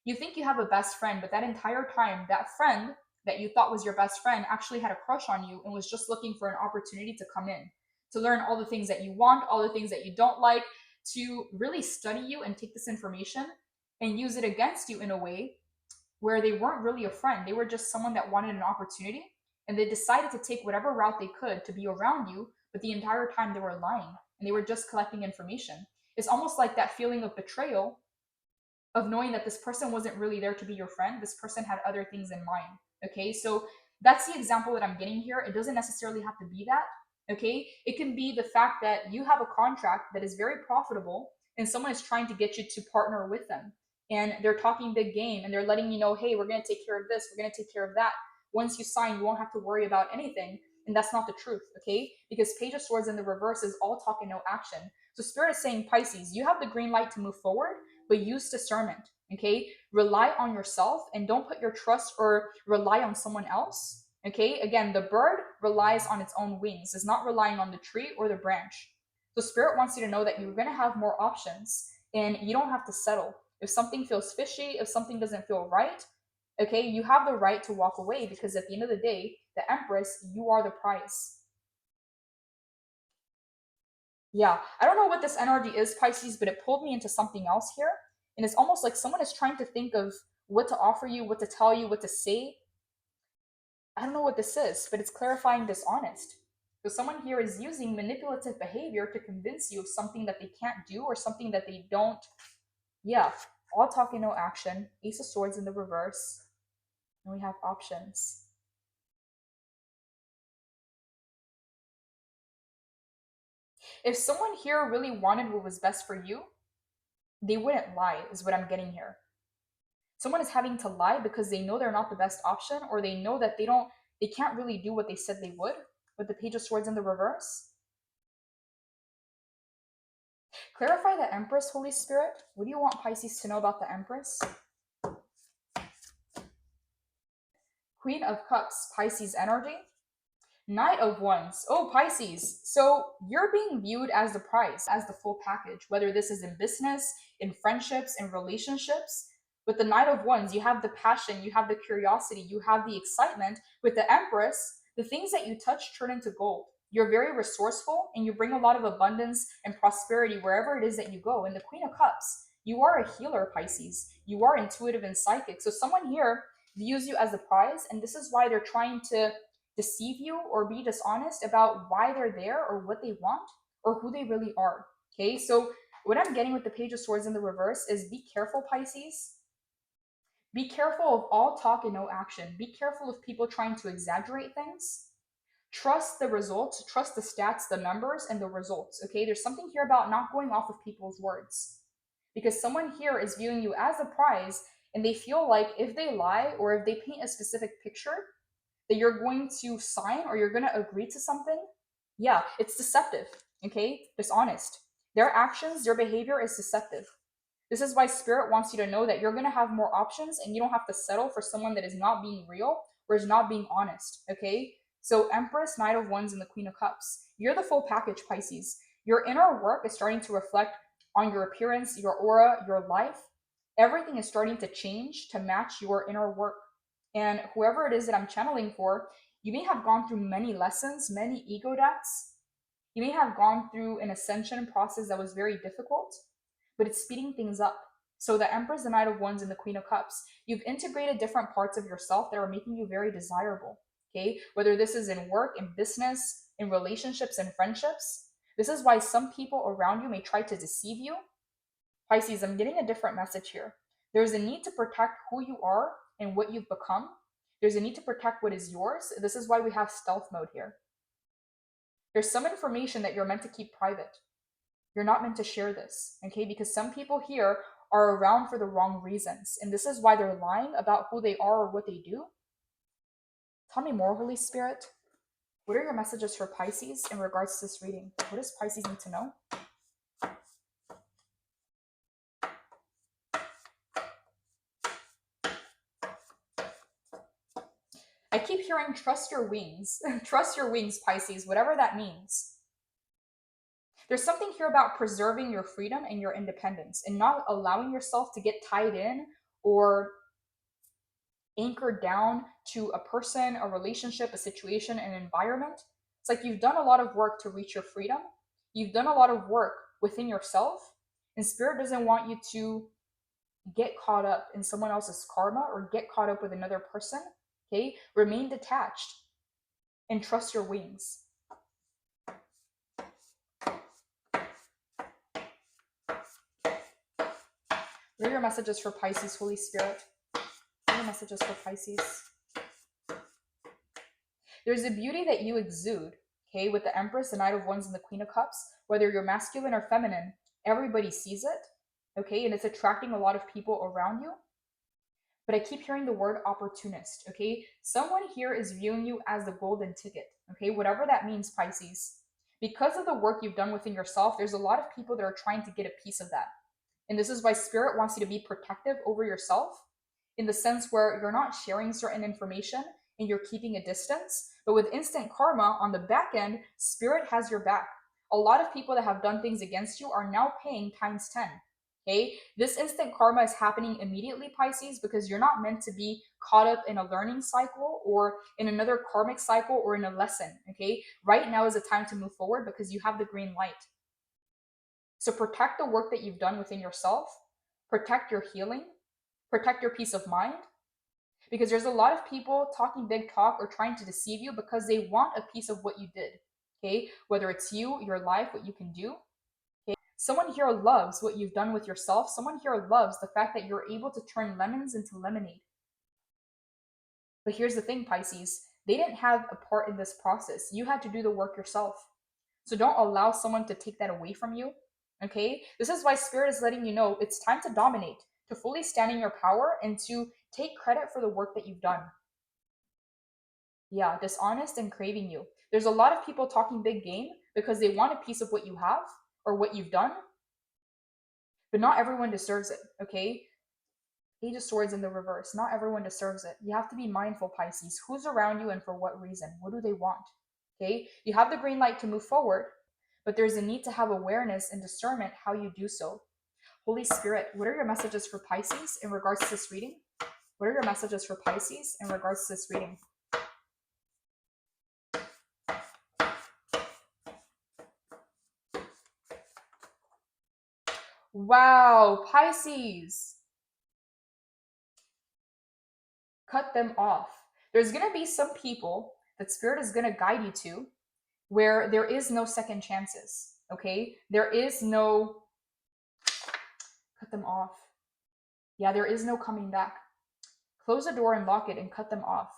you think you have a best friend, but that entire time, that friend that you thought was your best friend actually had a crush on you and was just looking for an opportunity to come in, to learn all the things that you want, all the things that you don't like, to really study you and take this information and use it against you in a way where they weren't really a friend. They were just someone that wanted an opportunity, and they decided to take whatever route they could to be around you, but the entire time they were lying and they were just collecting information. It's almost like that feeling of betrayal of knowing that this person wasn't really there to be your friend. This person had other things in mind. Okay, so that's the example that I'm getting here. It doesn't necessarily have to be that. Okay, it can be the fact that you have a contract that is very profitable and someone is trying to get you to partner with them. And they're talking big game and they're letting you know, hey, we're going to take care of this, we're going to take care of that. Once you sign, you won't have to worry about anything. And that's not the truth, okay? Because Page of Swords in the reverse is all talk and no action. So Spirit is saying, Pisces, you have the green light to move forward, but use discernment. Okay, rely on yourself and don't put your trust or rely on someone else. Okay, again, the bird relies on its own wings, is not relying on the tree or the branch. So Spirit wants you to know that you're going to have more options and you don't have to settle. If something feels fishy, if something doesn't feel right, okay, you have the right to walk away, because at the end of the day, the Empress, you are the prize. Yeah, I don't know what this energy is, Pisces, but it pulled me into something else here. And it's almost like someone is trying to think of what to offer you, what to tell you, what to say. I don't know what this is, but it's clarifying dishonest. So someone here is using manipulative behavior to convince you of something that they can't do or something that they don't. Yeah, all talk and no action. Ace of Swords in the reverse. And we have options. If someone here really wanted what was best for you, they wouldn't lie, is what I'm getting here. Someone is having to lie because they know they're not the best option, or they know that they can't really do what they said they would, with the Page of Swords in the reverse. Clarify the Empress, Holy Spirit. What do you want Pisces to know about the Empress? Queen of Cups, Pisces energy. Knight of Wands. Oh, Pisces. So you're being viewed as the prize, as the full package, whether this is in business, in friendships, in relationships. With the Knight of Wands, you have the passion, you have the curiosity, you have the excitement. With the Empress, the things that you touch turn into gold. You're very resourceful and you bring a lot of abundance and prosperity wherever it is that you go. And the Queen of Cups, you are a healer, Pisces. You are intuitive and psychic. So someone here views you as a prize, and this is why they're trying to deceive you or be dishonest about why they're there or what they want or who they really are. Okay, so what I'm getting with the Page of Swords in the reverse is be careful, Pisces. Be careful of all talk and no action. Be careful of people trying to exaggerate things. Trust the results, trust the stats, the numbers, and the results. Okay, there's something here about not going off of people's words, because someone here is viewing you as a prize and they feel like if they lie or if they paint a specific picture, that you're going to sign or you're going to agree to something. Yeah, it's deceptive. Okay, dishonest. Their actions, their behavior is deceptive. This is why Spirit wants you to know that you're going to have more options and you don't have to settle for someone that is not being real or is not being honest. Okay, so Empress, Knight of Wands, and the Queen of Cups. You're the full package, Pisces. Your inner work is starting to reflect on your appearance, your aura, your life. Everything is starting to change to match your inner work. And whoever it is that I'm channeling for, you may have gone through many lessons, many ego deaths. You may have gone through an ascension process that was very difficult, but it's speeding things up. So the Empress, the Knight of Wands, and the Queen of Cups, you've integrated different parts of yourself that are making you very desirable. Okay, whether this is in work, in business, in relationships, and friendships. This is why some people around you may try to deceive you. Pisces, I'm getting a different message here. There's a need to protect who you are and what you've become. There's a need to protect what is yours. This is why we have stealth mode here. There's some information that you're meant to keep private. You're not meant to share this, okay? Because some people here are around for the wrong reasons, and this is why they're lying about who they are or what they do. Tell me more, Holy Spirit. What are your messages for Pisces in regards to this reading? What does Pisces need to know? I keep hearing trust your wings. Trust your wings, Pisces, whatever that means. There's something here about preserving your freedom and your independence and not allowing yourself to get tied in or anchored down to a person, a relationship, a situation, an environment It's like you've done a lot of work to reach your freedom. You've done a lot of work within yourself, and Spirit doesn't want you to get caught up in someone else's karma or get caught up with another person. Okay? Remain detached and trust your wings. What are your messages for Pisces, Holy Spirit? What are your messages for Pisces? There's a beauty that you exude, okay, with the Empress, the Knight of Wands, and the Queen of Cups. Whether you're masculine or feminine, everybody sees it, okay, and it's attracting a lot of people around you. But I keep hearing the word opportunist, okay? Someone here is viewing you as the golden ticket, okay? Whatever that means, Pisces. Because of the work you've done within yourself, there's a lot of people that are trying to get a piece of that. And this is why Spirit wants you to be protective over yourself, in the sense where you're not sharing certain information and you're keeping a distance. But with instant karma on the back end, Spirit has your back. A lot of people that have done things against you are now paying times 10. Okay, this instant karma is happening immediately, Pisces, because you're not meant to be caught up in a learning cycle or in another karmic cycle or in a lesson. Okay, right now is the time to move forward because you have the green light. So protect the work that you've done within yourself, protect your healing, protect your peace of mind, because there's a lot of people talking big talk or trying to deceive you because they want a piece of what you did. Okay, whether it's you, your life, what you can do. Okay? Someone here loves what you've done with yourself. Someone here loves the fact that you're able to turn lemons into lemonade. But here's the thing, Pisces, they didn't have a part in this process. You had to do the work yourself. So don't allow someone to take that away from you. Okay, this is why Spirit is letting you know it's time to dominate, to fully stand in your power, and to take credit for the work that you've done. Yeah, dishonest and craving you. There's a lot of people talking big game because they want a piece of what you have or what you've done, but not everyone deserves it. Okay, Page of Swords in the reverse. Not everyone deserves it. You have to be mindful, Pisces. Who's around you and for what reason? What do they want? Okay, you have the green light to move forward, but there's a need to have awareness and discernment how you do so. Holy Spirit, what are your messages for Pisces in regards to this reading? What are your messages for Pisces in regards to this reading? Wow, Pisces. Cut them off. There's going to be some people that Spirit is going to guide you to where there is no second chances. Okay? There is no cut them off. Yeah, there is no coming back. Close the door and lock it and cut them off.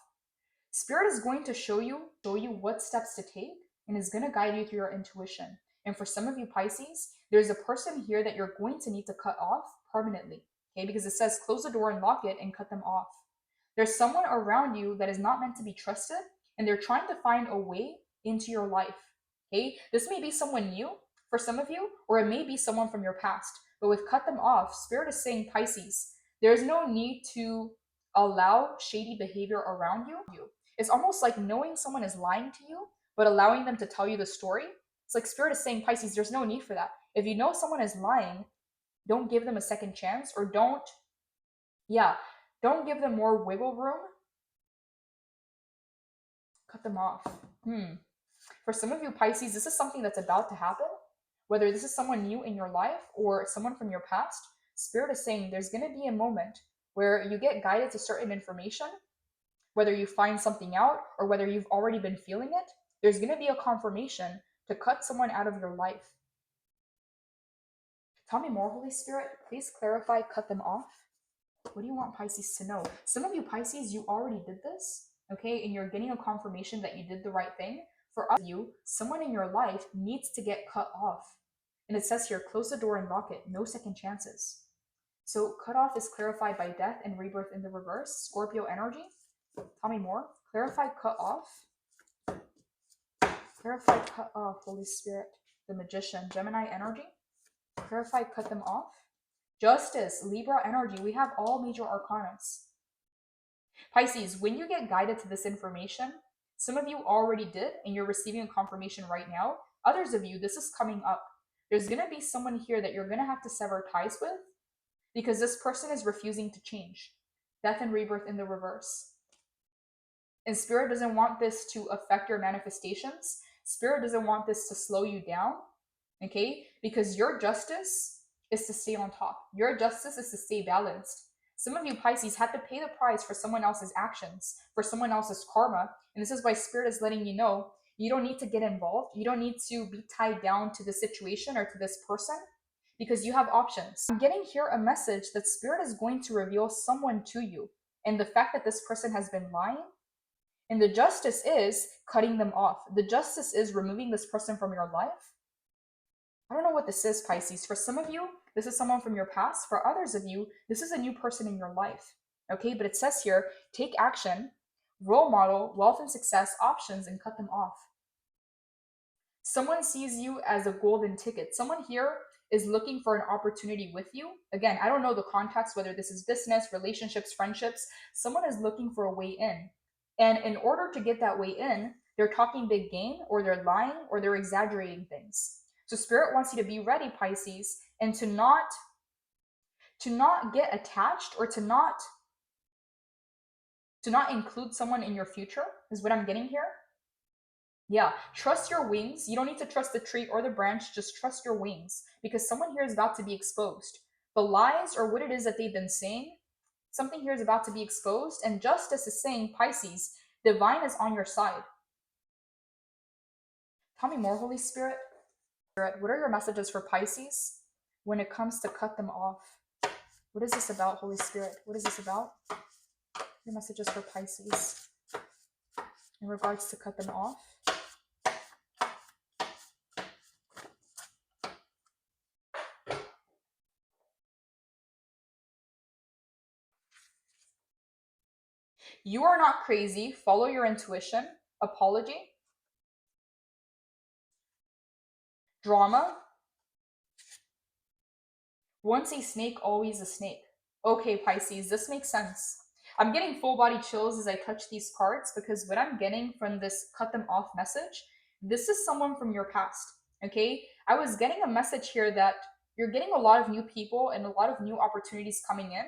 Spirit is going to show you what steps to take and is going to guide you through your intuition. And for some of you Pisces, there's a person here that you're going to need to cut off permanently. Okay, because it says close the door and lock it and cut them off. There's someone around you that is not meant to be trusted, and they're trying to find a way into your life. Okay, this may be someone new for some of you, or it may be someone from your past. But with cut them off, Spirit is saying, Pisces, there's no need to allow shady behavior around you. It's almost like knowing someone is lying to you, but allowing them to tell you the story. It's like Spirit is saying, Pisces, there's no need for that. If you know someone is lying, don't give them a second chance, or don't give them more wiggle room. Cut them off. For some of you Pisces, this is something that's about to happen. Whether this is someone new in your life or someone from your past, Spirit is saying there's going to be a moment where you get guided to certain information, whether you find something out or whether you've already been feeling it, there's going to be a confirmation to cut someone out of your life. Tell me more, Holy Spirit. Please clarify, cut them off. What do you want Pisces to know? Some of you Pisces, you already did this, okay? And you're getting a confirmation that you did the right thing. For others of you, someone in your life needs to get cut off. And it says here, close the door and lock it. No second chances. So cut off is clarified by death and rebirth in the reverse. Scorpio energy. Tell me more. Clarify, cut off. Clarify, cut off, Holy Spirit. The Magician, Gemini energy. Clarify, cut them off. Justice, Libra energy. We have all major arcanas. Pisces, when you get guided to this information, some of you already did and you're receiving a confirmation right now. Others of you, this is coming up. There's going to be someone here that you're going to have to sever ties with because this person is refusing to change. Death and rebirth in the reverse. And Spirit doesn't want this to affect your manifestations. Spirit doesn't want this to slow you down, okay? Because your justice is to stay on top. Your justice is to stay balanced. Some of you Pisces had to pay the price for someone else's actions, for someone else's karma. And this is why Spirit is letting you know you don't need to get involved. You don't need to be tied down to the situation or to this person because you have options. I'm getting here a message that Spirit is going to reveal someone to you. And the fact that this person has been lying, and the justice is cutting them off. The justice is removing this person from your life. I don't know what this is, Pisces. For some of you, this is someone from your past. For others of you, this is a new person in your life. Okay, but it says here, take action, role model, wealth and success, options, and cut them off. Someone sees you as a golden ticket. Someone here is looking for an opportunity with you. Again, I don't know the context, whether this is business, relationships, friendships. Someone is looking for a way in. And in order to get that way in, they're talking big game, or they're lying, or they're exaggerating things. So Spirit wants you to be ready, Pisces, and to not get attached, or to not include someone in your future, is what I'm getting here. Yeah, trust your wings. You don't need to trust the tree or the branch, just trust your wings, because someone here is about to be exposed. The lies, or what it is that they've been saying, something here is about to be exposed, and justice is saying, Pisces, divine is on your side. Tell me more, Holy Spirit. What are your messages for Pisces when it comes to cut them off? What is this about, Holy Spirit? What is this about? Your messages for Pisces in regards to cut them off. You are not crazy. Follow your intuition. Apology. Drama. Once a snake, always a snake. Okay, Pisces, this makes sense. I'm getting full body chills as I touch these cards, because what I'm getting from this cut them off message, this is someone from your past, okay? I was getting a message here that you're getting a lot of new people and a lot of new opportunities coming in,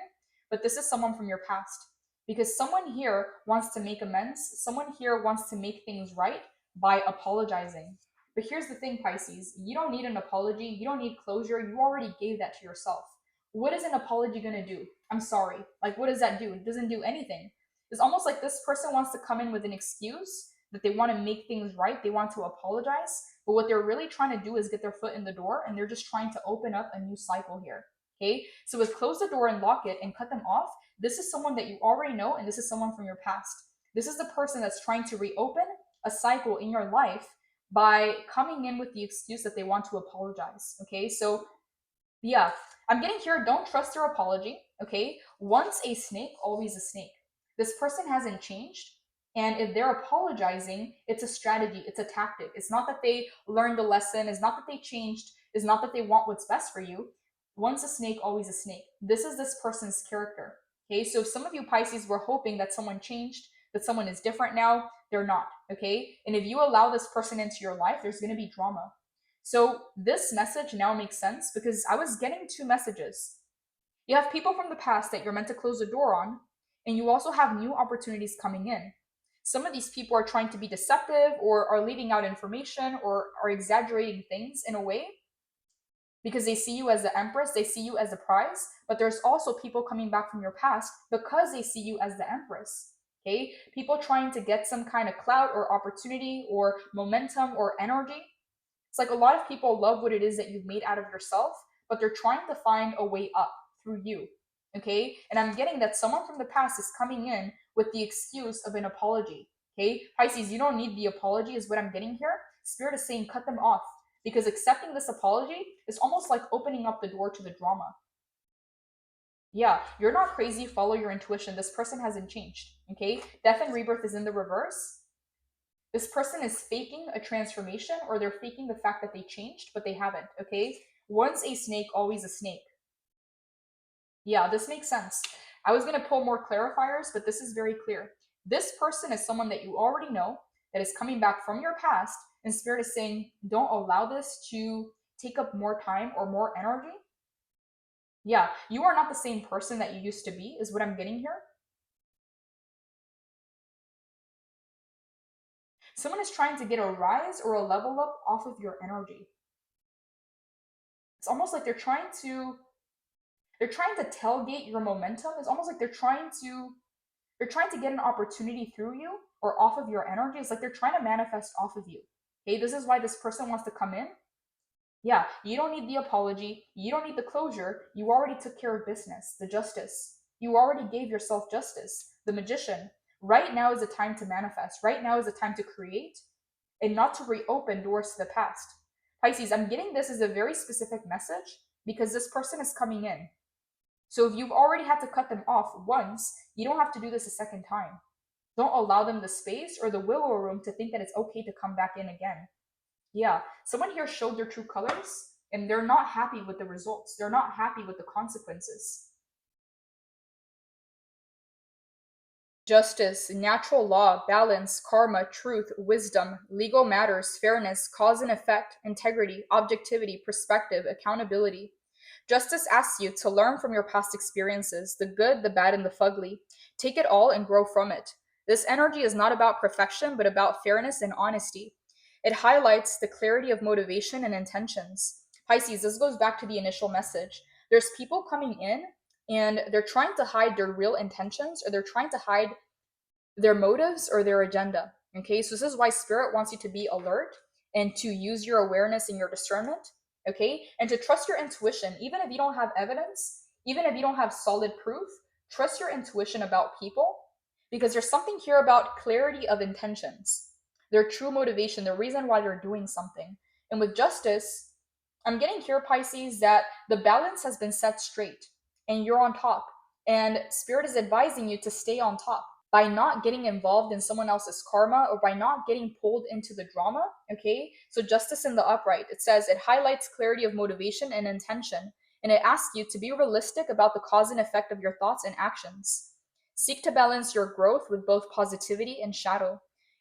but this is someone from your past, because someone here wants to make amends. Someone here wants to make things right by apologizing. But here's the thing, Pisces, you don't need an apology. You don't need closure. You already gave that to yourself. What is an apology going to do? I'm sorry. Like, what does that do? It doesn't do anything. It's almost like this person wants to come in with an excuse that they want to make things right. They want to apologize. But what they're really trying to do is get their foot in the door, and they're just trying to open up a new cycle here. Okay? So with close the door and lock it and cut them off, this is someone that you already know, and this is someone from your past. This is the person that's trying to reopen a cycle in your life by coming in with the excuse that they want to apologize. Okay, so yeah, I'm getting here, don't trust their apology. Okay, once a snake, always a snake. This person hasn't changed, and if they're apologizing, it's a strategy, it's a tactic. It's not that they learned the lesson, it's not that they changed, it's not that they want what's best for you. Once a snake, always a snake. This is this person's character. Okay, so some of you Pisces were hoping that someone changed, that someone is different now. They're not. Okay, and if you allow this person into your life, there's going to be drama. So this message now makes sense, because I was getting two messages. You have people from the past that you're meant to close the door on, and you also have new opportunities coming in. Some of these people are trying to be deceptive, or are leaving out information, or are exaggerating things in a way, because they see you as the empress, they see you as the prize. But there's also people coming back from your past because they see you as the empress. Okay, people trying to get some kind of clout or opportunity or momentum or energy. It's like a lot of people love what it is that you've made out of yourself, but they're trying to find a way up through you. Okay, and I'm getting that someone from the past is coming in with the excuse of an apology. Okay, Pisces, you don't need the apology, is what I'm getting here. Spirit is saying cut them off, because accepting this apology is almost like opening up the door to the drama. Yeah, you're not crazy. Follow your intuition. This person hasn't changed. Okay, death and rebirth is in the reverse. This person is faking a transformation, or they're faking the fact that they changed, but they haven't. Okay, once a snake, always a snake. Yeah, this makes sense. I was going to pull more clarifiers, but this is very clear. This person is someone that you already know, that is coming back from your past, and Spirit is saying, don't allow this to take up more time or more energy. Yeah, you are not the same person that you used to be, is what I'm getting here. Someone is trying to get a rise or a level up off of your energy. It's almost like they're trying to tailgate your momentum. It's almost like they're trying to get an opportunity through you or off of your energy. It's like they're trying to manifest off of you. Okay, this is why this person wants to come in. Yeah, you don't need the apology. You don't need the closure. You already took care of business, the justice. You already gave yourself justice, the magician. Right now is the time to manifest. Right now is the time to create and not to reopen doors to the past. Pisces, I'm getting this as a very specific message because this person is coming in. So if you've already had to cut them off once, you don't have to do this a second time. Don't allow them the space or the wiggle room to think that it's okay to come back in again. Yeah, someone here showed their true colors and they're not happy with the results. They're not happy with the consequences. Justice, natural law, balance, karma, truth, wisdom, legal matters, fairness, cause and effect, integrity, objectivity, perspective, accountability. Justice asks you to learn from your past experiences, the good, the bad, and the fugly. Take it all and grow from it. This energy is not about perfection, but about fairness and honesty. It highlights the clarity of motivation and intentions. Pisces, this goes back to the initial message. There's people coming in and they're trying to hide their real intentions or they're trying to hide their motives or their agenda. Okay, so this is why Spirit wants you to be alert and to use your awareness and your discernment. Okay, and to trust your intuition, even if you don't have evidence, even if you don't have solid proof, trust your intuition about people because there's something here about clarity of intentions, their true motivation, the reason why they're doing something. And with justice, I'm getting here, Pisces, that the balance has been set straight and you're on top. And Spirit is advising you to stay on top by not getting involved in someone else's karma or by not getting pulled into the drama. Okay, so justice in the upright, it says it highlights clarity of motivation and intention, and it asks you to be realistic about the cause and effect of your thoughts and actions. Seek to balance your growth with both positivity and shadow,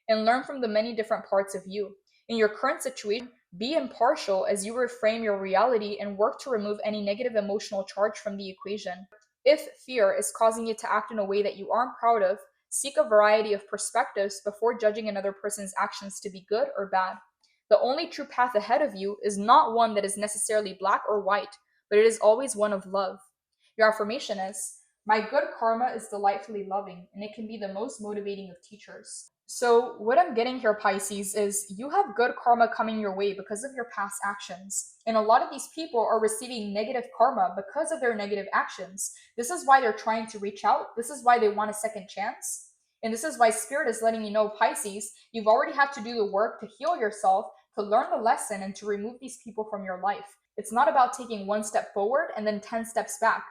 and learn from the many different parts of you. In your current situation, be impartial as you reframe your reality and work to remove any negative emotional charge from the equation. If fear is causing you to act in a way that you aren't proud of, seek a variety of perspectives before judging another person's actions to be good or bad. The only true path ahead of you is not one that is necessarily black or white, but it is always one of love. Your affirmation is, my good karma is delightfully loving, and it can be the most motivating of teachers. So, what I'm getting here, Pisces, is you have good karma coming your way because of your past actions. And a lot of these people are receiving negative karma because of their negative actions. This is why they're trying to reach out. This is why they want a second chance. And this is why Spirit is letting you know, Pisces, you've already had to do the work to heal yourself, to learn the lesson, and to remove these people from your life. It's not about taking one step forward and then 10 steps back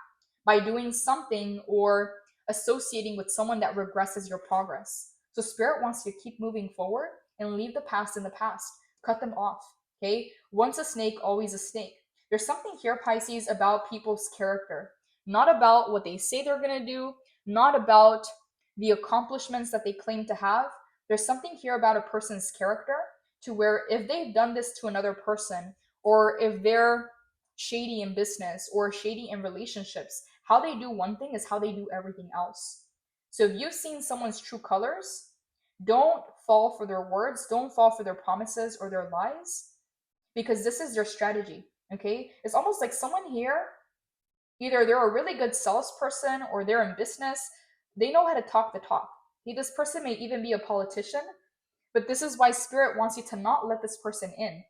by doing something or associating with someone that regresses your progress. So Spirit wants you to keep moving forward and leave the past in the past. Cut them off. Okay? Once a snake, always a snake. There's something here, Pisces, about people's character. Not about what they say they're going to do, not about the accomplishments that they claim to have. There's something here about a person's character to where if they've done this to another person, or if they're shady in business or shady in relationships, how they do one thing is how they do everything else. So if you've seen someone's true colors, don't fall for their words, don't fall for their promises or their lies, because this is their strategy. Okay, it's almost like someone here, either they're a really good salesperson or they're in business, they know how to talk the talk. Okay, this person may even be a politician, but this is why Spirit wants you to not let this person in.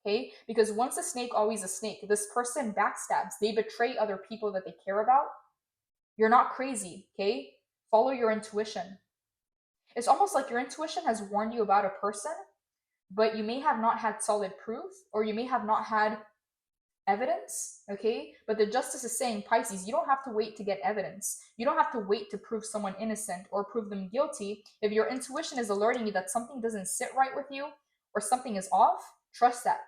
Okay, because once a snake, always a snake. This person backstabs, they betray other people that they care about. You're not crazy. Okay, follow your intuition. It's almost like your intuition has warned you about a person, but you may have not had solid proof, or you may have not had evidence. Okay, but the justice is saying, Pisces, you don't have to wait to get evidence. You don't have to wait to prove someone innocent or prove them guilty. If your intuition is alerting you that something doesn't sit right with you or something is off, trust that.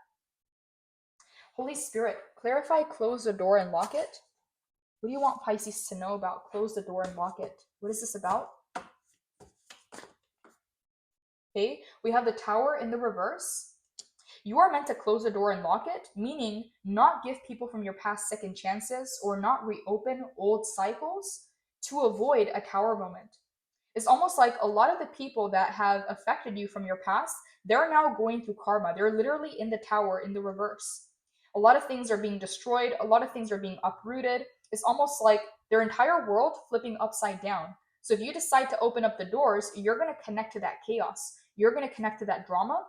Holy Spirit, clarify, close the door and lock it. What do you want Pisces to know about close the door and lock it? What is this about? Okay, we have the Tower in the reverse. You are meant to close the door and lock it, meaning not give people from your past second chances or not reopen old cycles to avoid a tower moment. It's almost like a lot of the people that have affected you from your past, they're now going through karma. They're literally in the tower in the reverse. A lot of things are being destroyed, a lot of things are being uprooted. It's almost like their entire world flipping upside down. So if you decide to open up the doors, you're going to connect to that chaos. You're going to connect to that drama.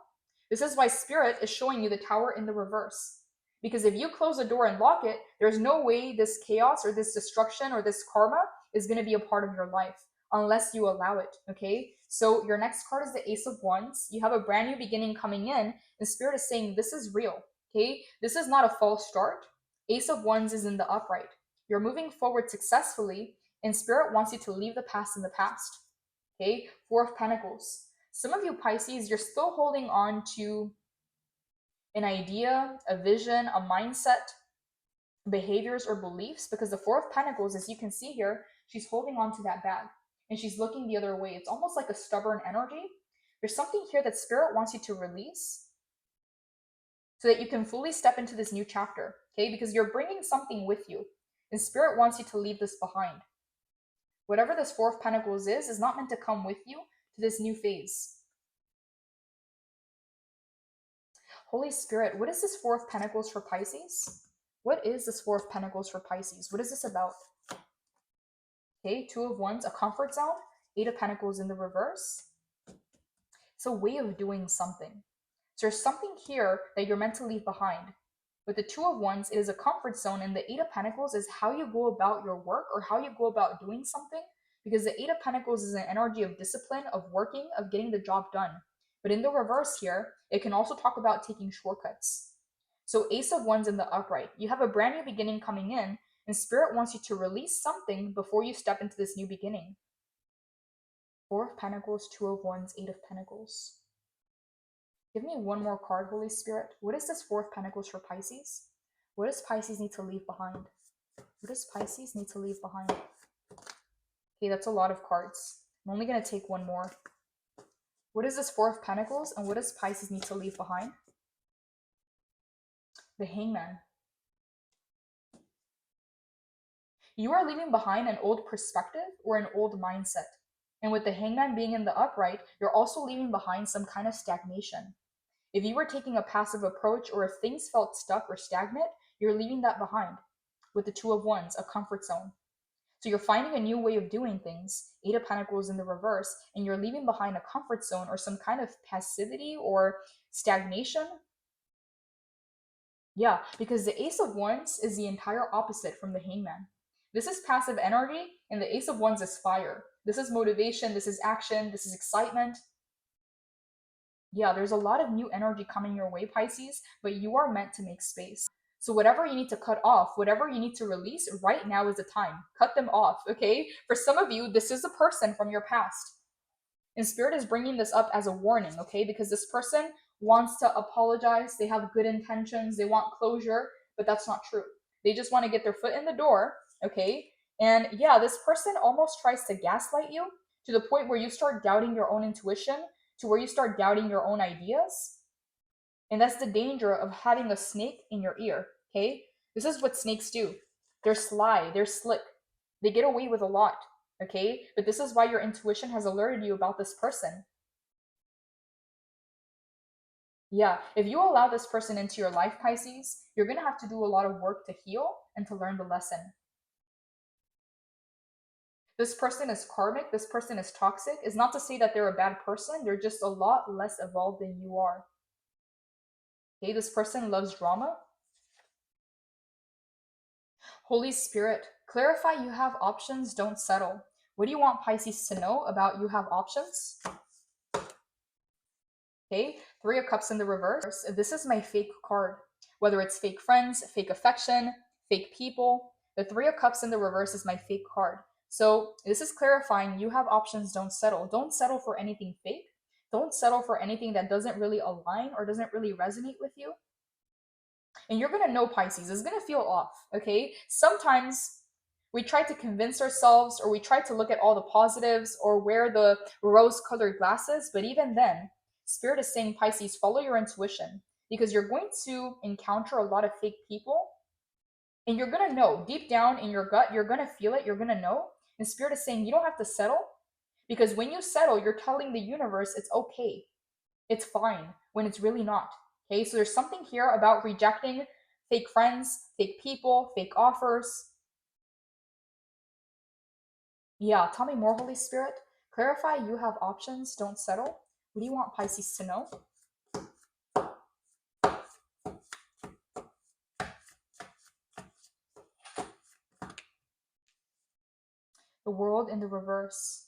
This is why Spirit is showing you the tower in the reverse. Because if you close the door and lock it, there's no way this chaos or this destruction or this karma is going to be a part of your life unless you allow it. Okay, so your next card is the Ace of Wands. You have a brand new beginning coming in, and Spirit is saying this is real. Okay, this is not a false start. Ace of Wands is in the upright. You're moving forward successfully, and Spirit wants you to leave the past in the past. Okay, Four of Pentacles. Some of you Pisces, you're still holding on to an idea, a vision, a mindset, behaviors, or beliefs, because the Four of Pentacles, as you can see here, she's holding on to that bag and she's looking the other way. It's almost like a stubborn energy. There's something here that Spirit wants you to release so that you can fully step into this new chapter, okay? Because you're bringing something with you, and Spirit wants you to leave this behind. Whatever this Four of Pentacles is not meant to come with you to this new phase. Holy Spirit, what is this Four of Pentacles for Pisces? What is this Four of Pentacles for Pisces? What is this about? Okay, Two of Wands, a comfort zone. Eight of Pentacles in the reverse. It's a way of doing something. So there's something here that you're meant to leave behind. With the Two of Wands, it is a comfort zone, and the Eight of Pentacles is how you go about your work or how you go about doing something, because the Eight of Pentacles is an energy of discipline, of working, of getting the job done. But in the reverse here, it can also talk about taking shortcuts. So Ace of Wands in the upright. You have a brand new beginning coming in, and Spirit wants you to release something before you step into this new beginning. Four of Pentacles, Two of Wands, Eight of Pentacles. Give me one more card, Holy Spirit. What is this Four of Pentacles for Pisces? What does Pisces need to leave behind? What does Pisces need to leave behind? Okay, that's a lot of cards. I'm only going to take one more. What is this Four of Pentacles, and what does Pisces need to leave behind? The Hangman. You are leaving behind an old perspective or an old mindset. And with the Hangman being in the upright, you're also leaving behind some kind of stagnation. If you were taking a passive approach, or if things felt stuck or stagnant, you're leaving that behind. With the Two of Wands, a comfort zone. So you're finding a new way of doing things, Eight of Pentacles in the reverse, and you're leaving behind a comfort zone or some kind of passivity or stagnation. Yeah, because the Ace of Wands is the entire opposite from the Hangman. This is passive energy, and the Ace of Wands is fire. This is motivation, this is action, this is excitement. Yeah, there's a lot of new energy coming your way, Pisces, but you are meant to make space. So whatever you need to cut off, whatever you need to release, right now is the time. Cut them off, okay? For some of you, this is a person from your past. And Spirit is bringing this up as a warning, okay? Because this person wants to apologize. They have good intentions. They want closure, but that's not true. They just want to get their foot in the door, okay? And yeah, this person almost tries to gaslight you to the point where you start doubting your own intuition, to where you start doubting your own ideas. And that's the danger of having a snake in your ear, okay? This is what snakes do. They're sly, they're slick. They get away with a lot, okay? But this is why your intuition has alerted you about this person. Yeah, if you allow this person into your life, Pisces, you're going to have to do a lot of work to heal and to learn the lesson. This person is karmic, this person is toxic. It's not to say that they're a bad person, they're just a lot less evolved than you are. Okay, this person loves drama. Holy Spirit, clarify you have options, don't settle. What do you want Pisces to know about you have options? Okay, Three of Cups in the reverse. This is my fake card. Whether it's fake friends, fake affection, fake people, the Three of Cups in the reverse is my fake card. So this is clarifying you have options, don't settle. Don't settle for anything fake. Don't settle for anything that doesn't really align or doesn't really resonate with you. And you're going to know, Pisces, it's going to feel off, okay? Sometimes we try to convince ourselves, or we try to look at all the positives or wear the rose-colored glasses, but even then, Spirit is saying, Pisces, follow your intuition, because you're going to encounter a lot of fake people, and you're going to know, deep down in your gut, you're going to feel it, you're going to know. And Spirit is saying, you don't have to settle, Because when you settle, you're telling the universe it's okay, it's fine, when it's really not. Okay, so there's something here about rejecting fake friends, fake people, fake offers. Yeah, tell me more, Holy Spirit. Clarify you have options, don't settle. What do you want Pisces to know? The world in the reverse.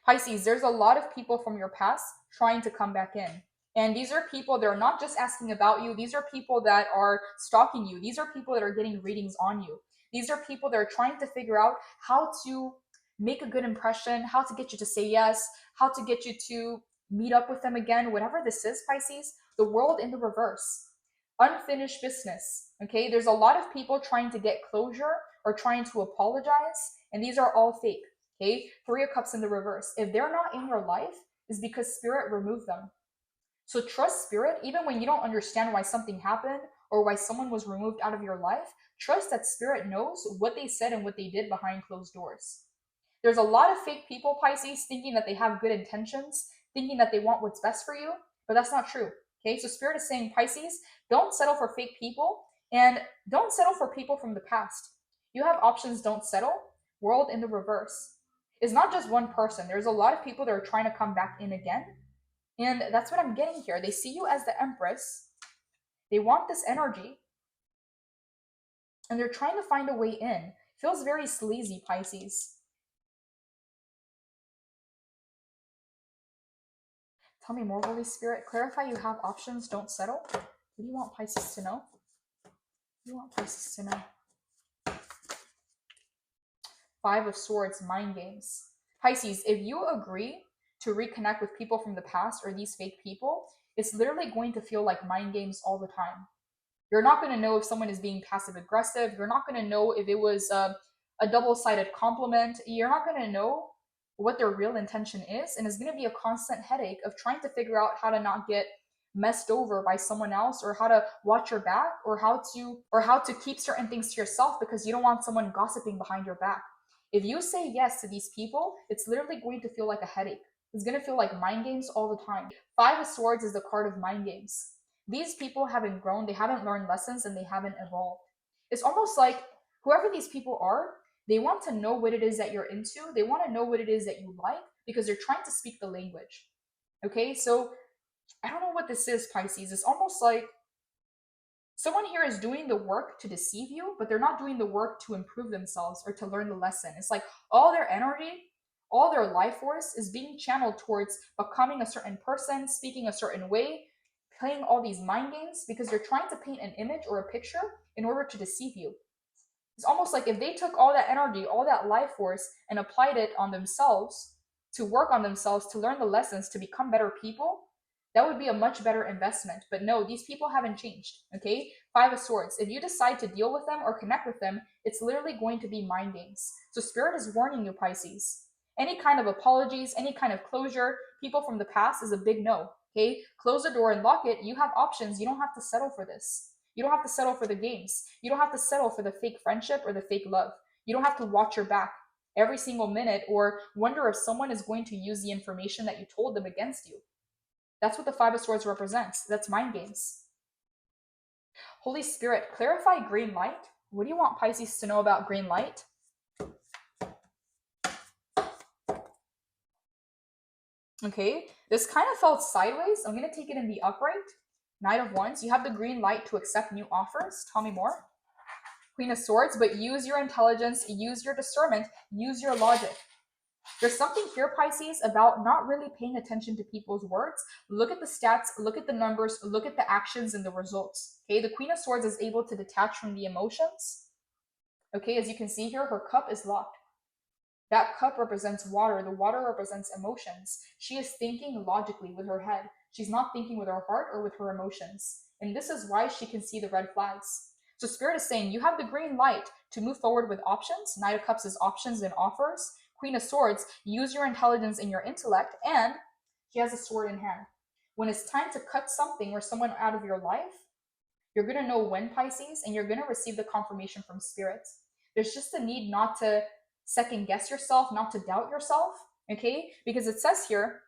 Pisces, there's a lot of people from your past trying to come back in. And these are people that are not just asking about you, these are people that are stalking you. These are people that are getting readings on you. These are people that are trying to figure out how to make a good impression, how to get you to say yes, how to get you to meet up with them again, whatever this is, Pisces, the world in the reverse. Unfinished business. Okay, there's a lot of people trying to get closure or trying to apologize, and these are all fake. Okay, Three of Cups in the reverse. If they're not in your life, is because Spirit removed them. So trust Spirit, even when you don't understand why something happened or why someone was removed out of your life. Trust that Spirit knows what they said and what they did behind closed doors. There's a lot of fake people, Pisces, thinking that they have good intentions, thinking that they want what's best for you, but that's not true. Okay, so Spirit is saying, Pisces, don't settle for fake people and don't settle for people from the past. You have options, don't settle. World in the reverse. It's not just one person. There's a lot of people that are trying to come back in again. And that's what I'm getting here. They see you as the Empress. They want this energy. And they're trying to find a way in. Feels very sleazy, Pisces. Tell me more, Holy Spirit. Clarify you have options, don't settle. What do you want Pisces to know? What do you want Pisces to know? Five of Swords, mind games. Pisces, if you agree to reconnect with people from the past or these fake people, it's literally going to feel like mind games all the time. You're not going to know if someone is being passive aggressive. You're not going to know if it was a double-sided compliment. You're not going to know what their real intention is, and it's going to be a constant headache of trying to figure out how to not get messed over by someone else, or how to watch your back, or how to keep certain things to yourself because you don't want someone gossiping behind your back. If you say yes to these people, it's literally going to feel like a headache. It's going to feel like mind games all the time. Five of Swords is the card of mind games. These people haven't grown, they haven't learned lessons, and they haven't evolved. It's almost like whoever these people are, they want to know what it is that you're into. They want to know what it is that you like because they're trying to speak the language. Okay, so I don't know what this is, Pisces. It's almost like someone here is doing the work to deceive you, but they're not doing the work to improve themselves or to learn the lesson. It's like all their energy, all their life force is being channeled towards becoming a certain person, speaking a certain way, playing all these mind games because they're trying to paint an image or a picture in order to deceive you. It's almost like if they took all that energy, all that life force, and applied it on themselves to work on themselves, to learn the lessons, to become better people, that would be a much better investment. But no, these people haven't changed. Okay? Five of Swords. If you decide to deal with them or connect with them, it's literally going to be mind games. So Spirit is warning you, Pisces. Any kind of apologies, any kind of closure, people from the past is a big no. Okay? Close the door and lock it. You have options. You don't have to settle for this. You don't have to settle for the games. You don't have to settle for the fake friendship or the fake love. You don't have to watch your back every single minute or wonder if someone is going to use the information that you told them against you. That's what the Five of Swords represents. That's mind games. Holy Spirit, clarify green light. What do you want Pisces to know about green light? Okay, this kind of felt sideways. I'm going to take it in the upright. Knight of Wands. You have the green light to accept new offers. Tell me more. Queen of Swords, but use your intelligence, use your discernment, use your logic. There's something here, Pisces, about not really paying attention to people's words. Look at the stats, look at the numbers, look at the actions and the results. Okay, the Queen of Swords is able to detach from the emotions. Okay, as you can see here, her cup is locked. That cup represents water. The water represents emotions. She is thinking logically with her head. She's not thinking with her heart or with her emotions. And this is why she can see the red flags. So Spirit is saying you have the green light to move forward with options. Knight of Cups is options and offers. Queen of Swords, use your intelligence and your intellect. And she has a sword in hand. When it's time to cut something or someone out of your life, you're going to know when, Pisces, and you're going to receive the confirmation from Spirit. There's just a need not to second guess yourself, not to doubt yourself. Okay? Because it says here,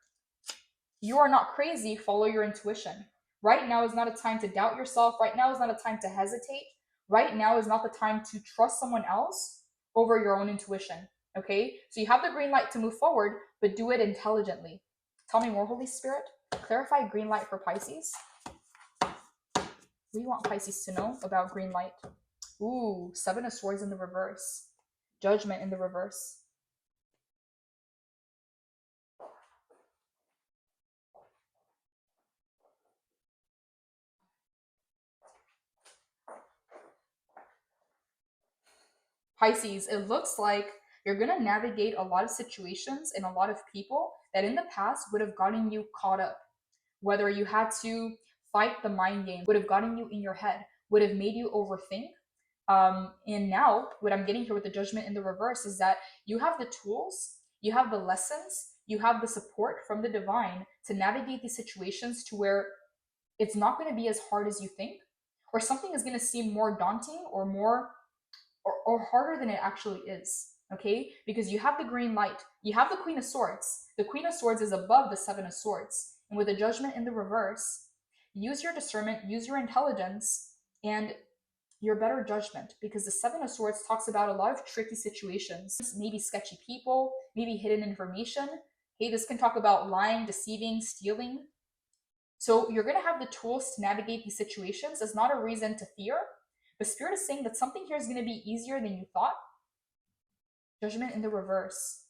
you are not crazy, follow your intuition. Right now is not a time to doubt yourself. Right now is not a time to hesitate. Right now is not the time to trust someone else over your own intuition. Okay? So you have the green light to move forward, but do it intelligently. Tell me more, Holy Spirit. Clarify green light for Pisces. What do you want Pisces to know about green light? Ooh, Seven of Swords in the reverse. Judgment in the reverse. Pisces, it looks like you're going to navigate a lot of situations and a lot of people that in the past would have gotten you caught up. Whether you had to fight the mind game, would have gotten you in your head, would have made you overthink. And now, what I'm getting here with the judgment in the reverse is that you have the tools, you have the lessons, you have the support from the divine to navigate these situations to where it's not going to be as hard as you think, or something is going to seem more daunting or more or harder than it actually is. Okay, because you have the green light, you have the Queen of Swords. The Queen of Swords is above the Seven of Swords, and with the judgment in the reverse, use your discernment, use your intelligence, and your better judgment, because the Seven of Swords talks about a lot of tricky situations, maybe sketchy people, maybe hidden information. Okay, this can talk about lying, deceiving, stealing. So you're going to have the tools to navigate these situations. It's not a reason to fear. The Spirit is saying that something here is going to be easier than you thought. Judgment in the reverse.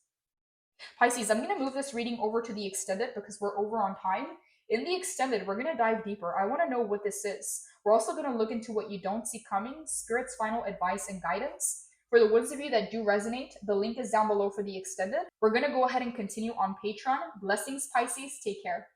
Pisces, I'm going to move this reading over to the extended because we're over on time. In the extended, we're going to dive deeper. I want to know what this is. We're also going to look into what you don't see coming, Spirit's final advice and guidance. For the ones of you that do resonate, the link is down below for the extended. We're going to go ahead and continue on Patreon. Blessings, Pisces. Take care.